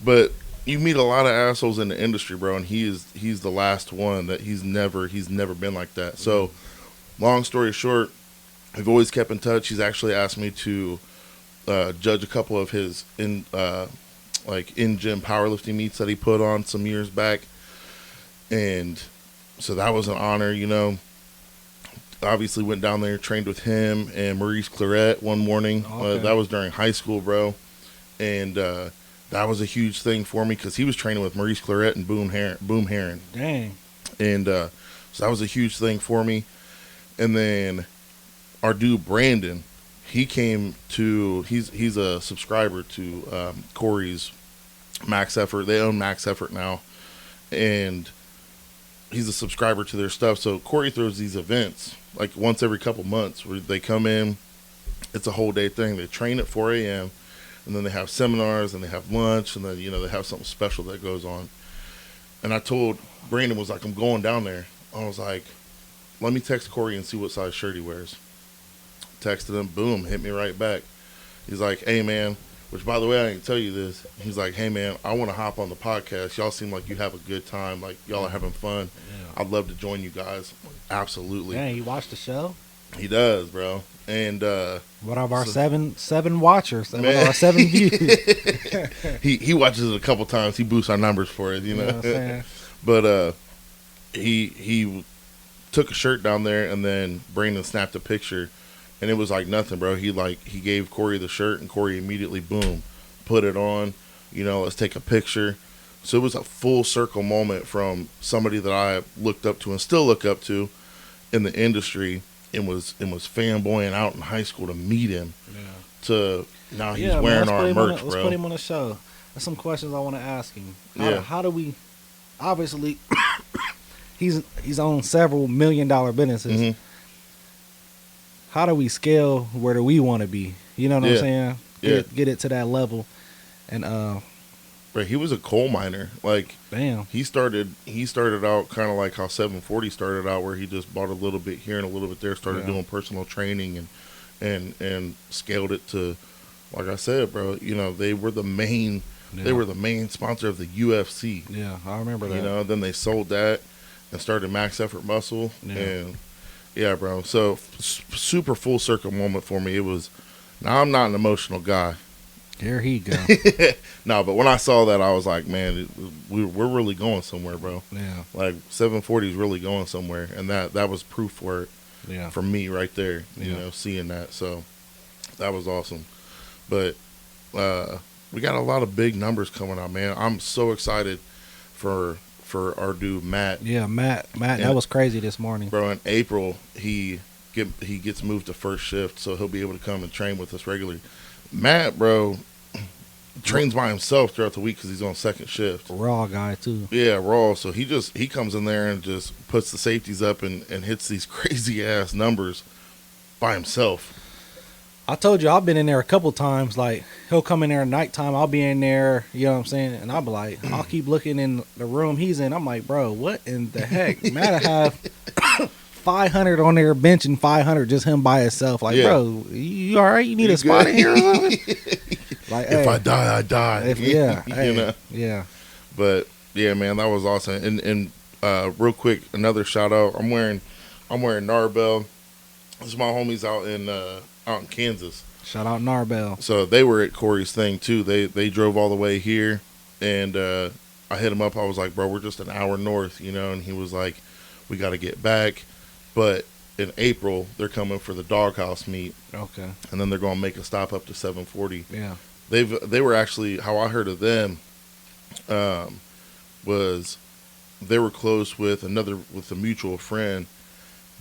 But you meet a lot of assholes in the industry, bro, and he's the last one that he's never been like that. So, long story short, I've always kept in touch. He's actually asked me to judge a couple of his in gym powerlifting meets that he put on some years back, and so that was an honor, you know. Obviously went down there, trained with him and Maurice Claret one morning. Okay. That was during high school, bro, and that was a huge thing for me because he was training with Maurice Claret and Boom Heron. Dang. And so that was a huge thing for me. And then our dude Brandon, he came to, he's a subscriber to Corey's Max Effort. They own Max Effort now, and he's a subscriber to their stuff. So Corey throws these events like once every couple months where they come in. It's a whole day thing. They train at 4 a.m. and then they have seminars and they have lunch and then, you know, they have something special that goes on. And I told Brandon, was like, I'm going down there. I was like, let me text Corey and see what size shirt he wears. Texted him, boom, hit me right back. He's like, hey, man, which, by the way, I didn't tell you this. He's like, hey, man, I want to hop on the podcast. Y'all seem like you have a good time. Like, y'all are having fun. Yeah. I'd love to join you guys. Absolutely. Yeah, he watched the show? He does, bro. And what of our seven watchers? What of our 7 views? he watches it a couple times. He boosts our numbers for it, you know. You know what I'm saying? But he took a shirt down there, and then Brandon snapped a picture. And it was like nothing, bro. He gave Corey the shirt, and Corey immediately, boom, put it on. You know, let's take a picture. So it was a full circle moment from somebody that I looked up to and still look up to in the industry, and was fanboying out in high school to meet him. Yeah. To now he's wearing our merch, bro. Let's put him on the show. There's some questions I want to ask him. How do we? Obviously, he's owned several $1 million businesses. Mm-hmm. How do we scale where do we want to be? You know what I'm saying? Get it to that level. And But he was a coal miner. Like, damn. He started out kind of like how 740 started out, where he just bought a little bit here and a little bit there, started doing personal training and scaled it to, like I said, bro, you know, they were the main sponsor of the UFC. Yeah, I remember that. You know, then they sold that and started Max Effort Muscle. Yeah. And yeah, bro. So super full circle moment for me. It was, now I'm not an emotional guy. Here he go. No, but when I saw that, I was like, man, we're really going somewhere, bro. Yeah. Like 740 is really going somewhere, and that was proof for it. Yeah. For me right there, you know, seeing that. So that was awesome. But we got a lot of big numbers coming out, man. I'm so excited for our dude Matt. Yeah, Matt, that was crazy this morning, bro. In April, he gets moved to first shift, so he'll be able to come and train with us regularly. Matt, bro, trains by himself throughout the week because he's on second shift. Raw guy too. Yeah, raw. So he comes in there and just puts the safeties up and hits these crazy ass numbers by himself. I told you I've been in there a couple times. Like, he'll come in there at nighttime. I'll be in there, you know what I'm saying? And I'll be like, I'll keep looking in the room he's in. I'm like, bro, what in the heck? Matt have 500 on there benching 500, just him by himself. Like, bro, you all right? You need a spot in here or something? Like, if I die, I die. You know? Yeah. But yeah, man, that was awesome. And real quick, another shout out. I'm wearing Narbell. This is my homies out in Kansas. Shout out Narbell. So they were at Corey's thing too. They drove all the way here, and I hit him up. I was like, bro, we're just an hour north, you know. And he was like, we got to get back. But in April, they're coming for the Doghouse meet. Okay. And then they're going to make a stop up to 740. Yeah. They were actually, how I heard of them, was they were close with a mutual friend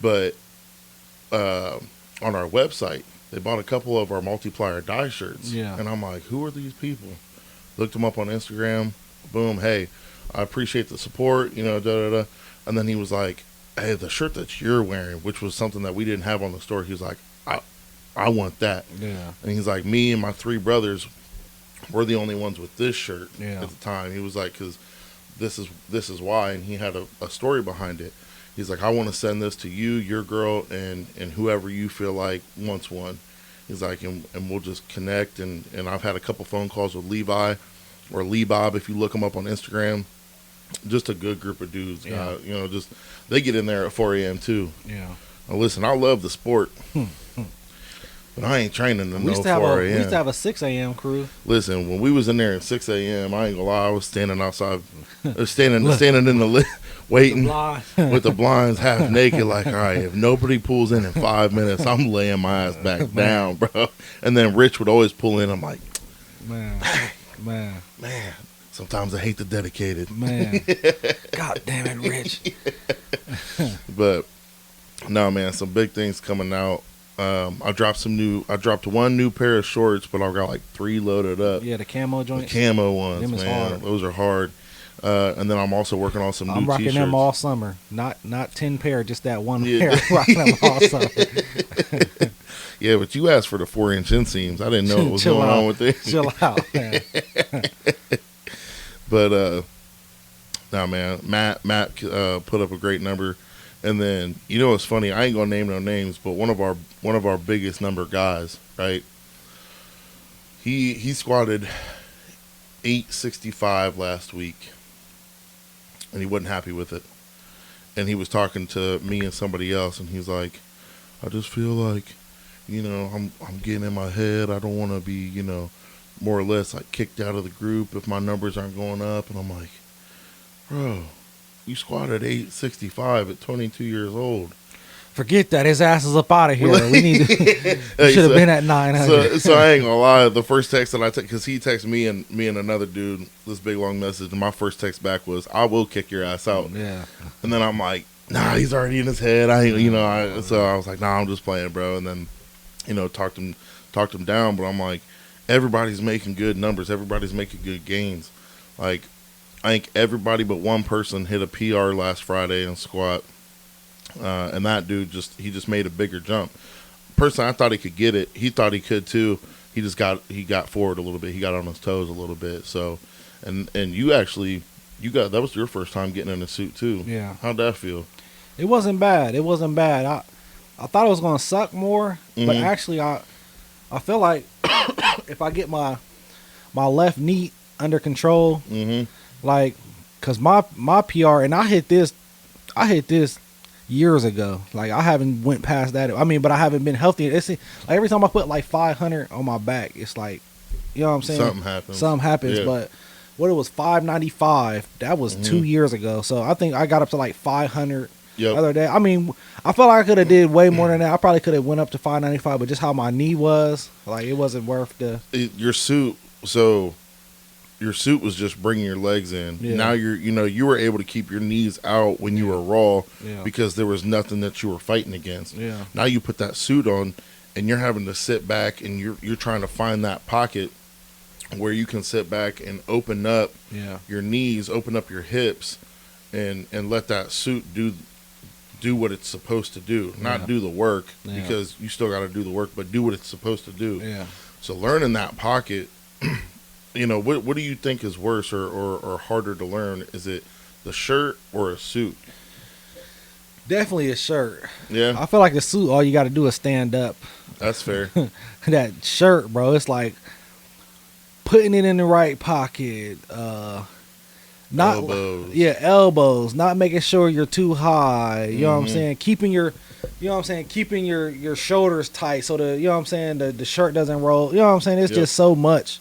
But on our website, they bought a couple of our multiplier die shirts. Yeah. And I'm like, who are these people? Looked them up on Instagram. Boom. Hey, I appreciate the support, da, da, da. And then he was like, hey, the shirt that you're wearing, which was something that we didn't have on the store, he was like, I want that. Yeah. And he's like, me and my 3 brothers, we're the only ones with this shirt Yeah. at the time. He was like, because this is why. And he had a story behind it. He's like, I want to send this to you, your girl, and whoever you feel like wants one. He's like, and we'll just connect. And I've had a couple phone calls with Levi or Lee Bob, if you look them up on Instagram. Just a good group of dudes. Yeah. Just they get in there at 4 a.m. too. Yeah. Now listen, I love the sport, but I ain't training to We no used to 4 have a.m. we used to have a 6 a.m. crew. Listen, when we was in there at 6 a.m., I ain't gonna lie, I was standing outside, standing in the waiting with the blinds half naked, like, all right, if nobody pulls in 5 minutes, I'm laying my ass back down, bro. And then Rich would always pull in. I'm like, man. Sometimes I hate the dedicated. Man. God damn it, Rich. But no, man, some big things coming out. I dropped one new pair of shorts, but I've got like 3 loaded up. Yeah, the camo joints. The camo ones, them is man. hard. Those are hard. And then I'm also working on some new I'm rocking t-shirts. them all summer. Not 10 pair, just that one Yeah. pair. I'm rocking them all summer. Yeah, but you asked for the 4-inch inseams. I didn't know what was going on with it. Chill out, man. But nah, man, Matt put up a great number. And then it's funny. I ain't gonna name no names, but one of our biggest number guys, right? He squatted 865 last week, and he wasn't happy with it. And he was talking to me and somebody else, and he's like, I just feel like, I'm getting in my head. I don't want to be, more or less like kicked out of the group if my numbers aren't going up. And I'm like, bro, you squatted 865 at 22 years old. Forget that. His ass is up out of here. We need to. Should have been at 900. So I ain't gonna lie. The first text that I took, because he texted me and another dude this big long message, and my first text back was, "I will kick your ass out." Yeah. And then I'm like, nah, he's already in his head. So I was like, nah, I'm just playing, bro. And then, talked him down. But I'm like, everybody's making good numbers. Everybody's making good gains. Like, I think everybody but one person hit a PR last Friday in squat. And that dude just made a bigger jump. Personally, I thought he could get it. He thought he could too. He got forward a little bit. He got on his toes a little bit. So, and that was your first time getting in a suit too. Yeah. How'd that feel? It wasn't bad. I thought it was gonna suck more, but Mhm. actually, I feel like if I get my left knee under control, like, cause my PR, and I hit this years ago. Like, I haven't went past that. I mean, but I haven't been healthy. It's like every time I put like 500 on my back, it's like, you know what I'm saying? Something happens. Yeah. But what it was 595. That was 2 years ago. So I think I got up to like 500 the other day. I mean, I felt like I could have did way more than that. I probably could have went up to 595, but just how my knee was, like, it wasn't worth the. Your suit. So your suit was just bringing your legs in. Yeah. Now you were able to keep your knees out when you were raw because there was nothing that you were fighting against. Yeah. Now you put that suit on and you're having to sit back and you're trying to find that pocket where you can sit back and open up your knees, open up your hips, and let that suit do what it's supposed to do. Not do the work because you still got to do the work, but do what it's supposed to do. Yeah. So learning that pocket. What do you think is worse or harder to learn? Is it the shirt or a suit? Definitely a shirt. Yeah. I feel like the suit, all you got to do is stand up. That's fair. That shirt, bro, it's like putting it in the right pocket. Not elbows. Elbows. Not making sure you're too high. You know what I'm Mhm. saying? Keeping your shoulders tight so the shirt doesn't roll. You know what I'm saying? It's just so much.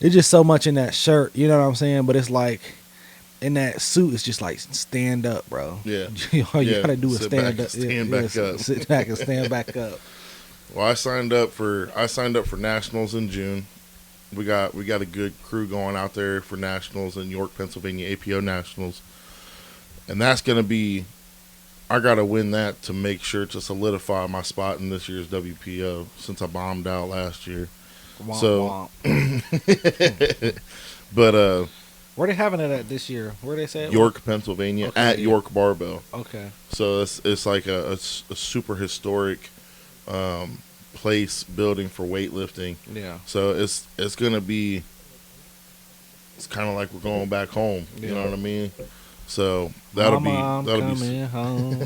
It's just so much in that shirt, you know what I'm saying? But it's like in that suit, it's just like stand up, bro. Yeah. All you gotta do is Sit stand back up. and stand back up. Sit back and stand back up. Well, I signed up for nationals in June. We got a good crew going out there for nationals in York, Pennsylvania, APO nationals, and that's gonna be I gotta win that to make sure to solidify my spot in this year's WPO since I bombed out last year. Womp, womp. But where they having it at this year? Where they say it? York, Pennsylvania, okay, at York Barbell. Okay. So it's like a super historic place building for weightlifting. Yeah. So it's gonna be. It's kind of like we're going back home. You know what I mean? So that'll be coming home.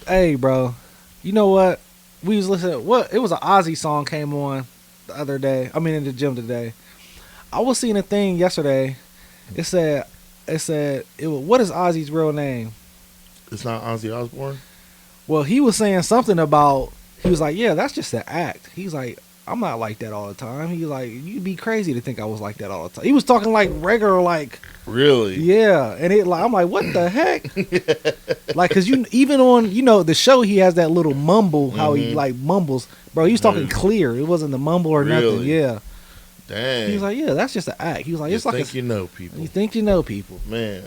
Hey, bro, you know what? We was listening. It was an Ozzy song came on the other day. I mean, in the gym today. I was seeing a thing yesterday. It said what is Ozzy's real name? It's not Ozzy Osbourne. Well, he was saying something about. He was like, yeah, that's just an act. He's like, I'm not like that all the time. He's like, you'd be crazy to think I was like that all the time. He was talking like regular, like. Really? Yeah, and I'm like, what the heck? Like, cause even on the show, he has that little mumble, how he like mumbles, bro. He was talking clear. It wasn't the mumble or nothing. Yeah. Dang. He was like, yeah, that's just an act. He was like, you it's like think you know people. You think you know people, man.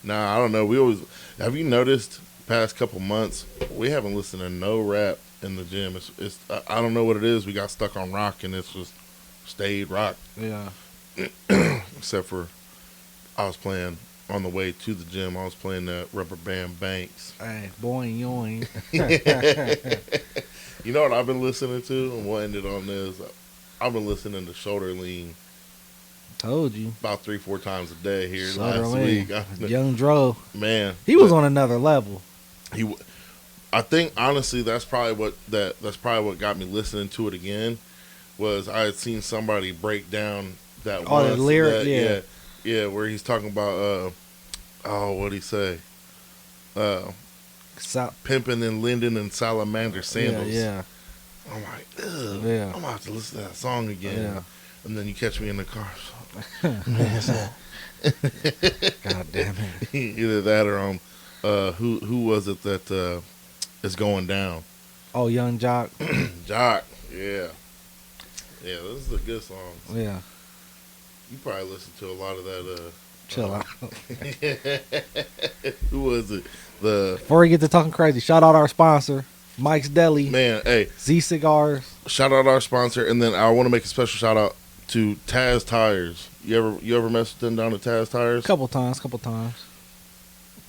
Nah, I don't know. Have you noticed past couple months we haven't listened to no rap in the gym. It's I don't know what it is. We got stuck on rock and it's just stayed rock. Yeah. Except for I was playing on the way to the gym. I was playing the Rubber Band Banks. Hey, boing yoing. You know what I've been listening to, and we'll end it on this. I've been listening to Shoulder Lean. Told you about 3-4 times a day here Shoulder last Lean. week. Young Dro, man, he was on another level. I think honestly that's probably what got me listening to it again. Was I had seen somebody break down that the lyric, yeah, where he's talking about what'd he say? Pimping in Linden and Salamander sandals. Yeah. I'm like, ugh, yeah. I'm gonna have to listen to that song again. Yeah. And then you catch me in the car. God damn it. Either that or who was it that is going down? Oh, Young Jock. Jock, yeah. Yeah, this is a good song. Yeah. You probably listen to a lot of that. Chill out. Who was it? Before we get to talking crazy, shout out our sponsor, Mike's Deli. Man, hey. Z Cigars. Shout out our sponsor, and then I want to make a special shout out to Taz Tires. You ever messed with them down at Taz Tires? Couple times.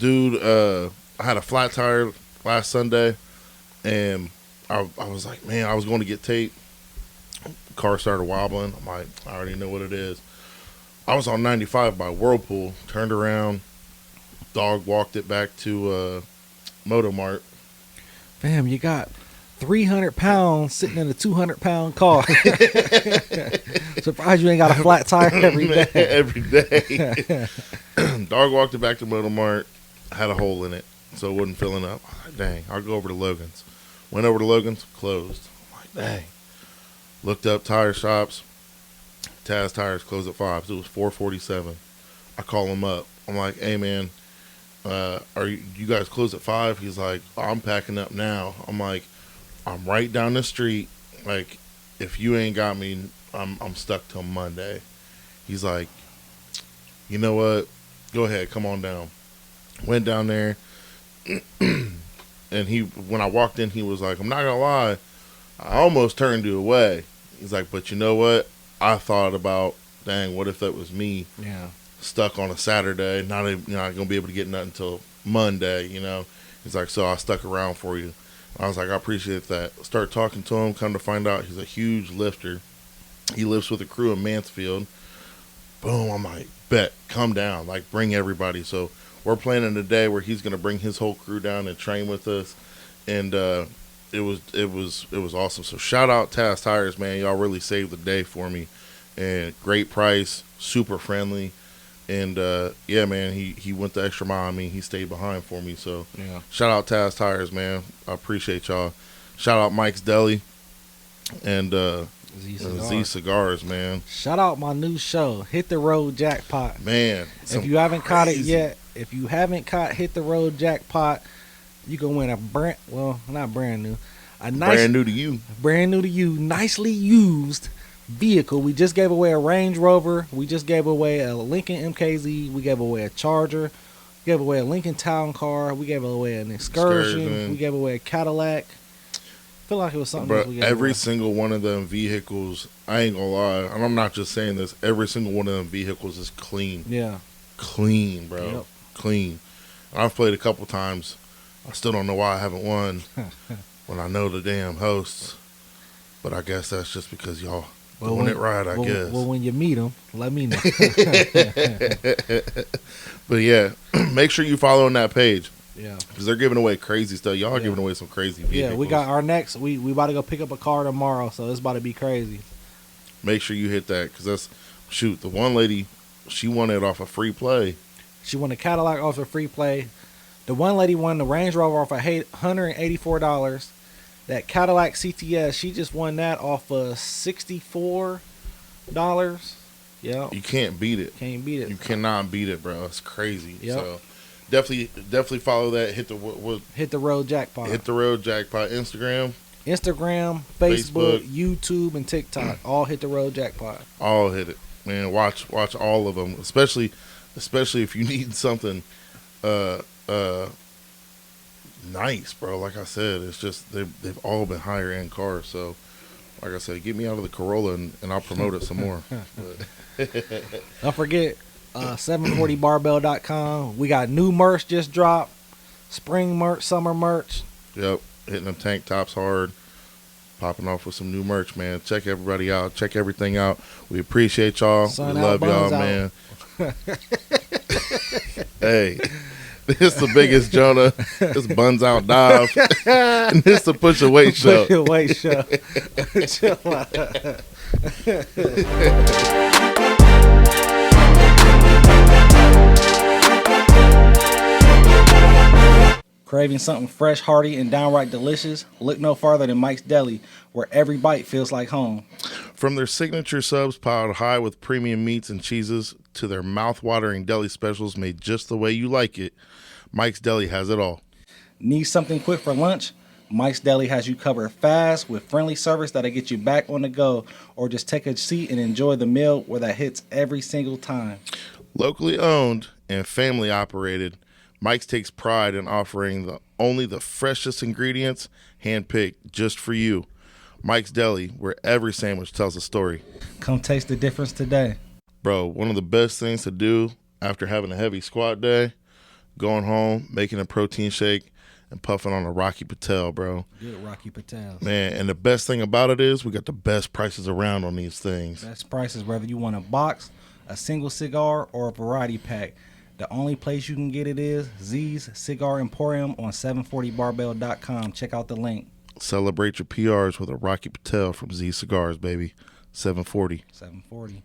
Dude, I had a flat tire last Sunday, and I was like, man, I was going to get tape. Car started wobbling. I'm like, I already know what it is. I was on 95 by Whirlpool, turned around, dog walked it back to Motomart. Fam, you got 300 pounds sitting in a 200-pound car. Surprised you ain't got a flat tire every day. Every day. Dog walked it back to Motomart, had a hole in it, so it wasn't filling up. I'm like, dang, I'll go over to Logan's. Went over to Logan's, closed. I'm like, dang. Looked up tire shops. Taz Tires closed at 5. So it was 4:47. I call him up. I'm like, hey, man, are you guys closed at 5? He's like, oh, I'm packing up now. I'm like, I'm right down the street. Like, if you ain't got me, I'm stuck till Monday. He's like, you know what? Go ahead, come on down. Went down there, and when I walked in, he was like, I'm not gonna lie, I almost turned you away. He's like, but you know what? I thought about, dang, what if that was me? Yeah. Stuck on a Saturday, not gonna be able to get nothing until Monday, you know. He's like, so I stuck around for you. I was like, I appreciate that. Start talking to him, come to find out he's a huge lifter. He lives with a crew in Mansfield. Boom, I'm like, bet, come down, like bring everybody. So we're planning a day where he's gonna bring his whole crew down and train with us. And it was awesome. So shout out Taz Tires, man. Y'all really saved the day for me. And great price, super friendly. And yeah, man, he went the extra mile. I mean, he stayed behind for me. So yeah. Shout out Taz Tires, man. I appreciate y'all. Shout out Mike's Deli and Z Cigars, man. Shout out my new show, Hit the Road Jackpot. Man, if you haven't caught it yet, Hit the Road Jackpot, you can win a not brand new, a nice brand new to you, nicely used vehicle. We just gave away a Range Rover. We just gave away a Lincoln MKZ. We gave away a Charger. gave away a Lincoln Town car. We gave away an excursion. We gave away a Cadillac. I feel like it was something else we gave every away. single one of them vehicles, I ain't gonna lie, and I'm not just saying this, every single one of them vehicles is clean. Yeah. Clean, bro. Yep. Clean. I've played a couple times. I still don't know why I haven't won when I know the damn hosts. But I guess that's just because y'all doing it right, I guess. Well, when you meet them, let me know. But yeah, make sure you follow on that page. Yeah. Because they're giving away crazy stuff. Y'all are giving away some crazy vehicles. Yeah, we got our next. We about to go pick up a car tomorrow, so it's about to be crazy. Make sure you hit that because that's, shoot, the one lady, she won it off a free play. She won the Cadillac off a free play. The one lady won the Range Rover off of $184. That Cadillac CTS, she just won that off of $64. Yeah. You can't beat it. Can't beat it. You cannot beat it, bro. It's crazy. Yep. So definitely follow that. Hit the road jackpot. Hit the road jackpot. Instagram, Facebook, YouTube, and TikTok. All hit the road jackpot. All hit it, man. Watch all of them, especially if you need something nice, bro. Like I said, it's just they've all been higher end cars. So, like I said, get me out of the Corolla and I'll promote it some more. Don't forget 740barbell.com. We got new merch just dropped. Spring merch, summer merch. Yep, hitting them tank tops hard. Popping off with some new merch, man. Check everybody out. Check everything out. We appreciate y'all. We love y'all, man. Hey, this is the biggest Jonah. This Buns Out DAV. And this the Push Your Weight Show. Push Your Weight Show. Chill out. Craving something fresh, hearty, and downright delicious? Look no farther than Mike's Deli, where every bite feels like home. From their signature subs piled high with premium meats and cheeses to their mouth-watering deli specials made just the way you like it, Mike's Deli has it all. Need something quick for lunch? Mike's Deli has you covered fast with friendly service that'll get you back on the go, or just take a seat and enjoy the meal where that hits every single time. Locally owned and family operated, Mike's takes pride in offering only the freshest ingredients, handpicked just for you. Mike's Deli, where every sandwich tells a story. Come taste the difference today. Bro, one of the best things to do after having a heavy squat day, going home, making a protein shake, and puffing on a Rocky Patel, bro. Good Rocky Patel. Man, and the best thing about it is we got the best prices around on these things. Best prices, whether you want a box, a single cigar, or a variety pack. The only place you can get it is Z's Cigar Emporium on 740barbell.com. Check out the link. Celebrate your PRs with a Rocky Patel from Z Cigars, baby. 740. 740.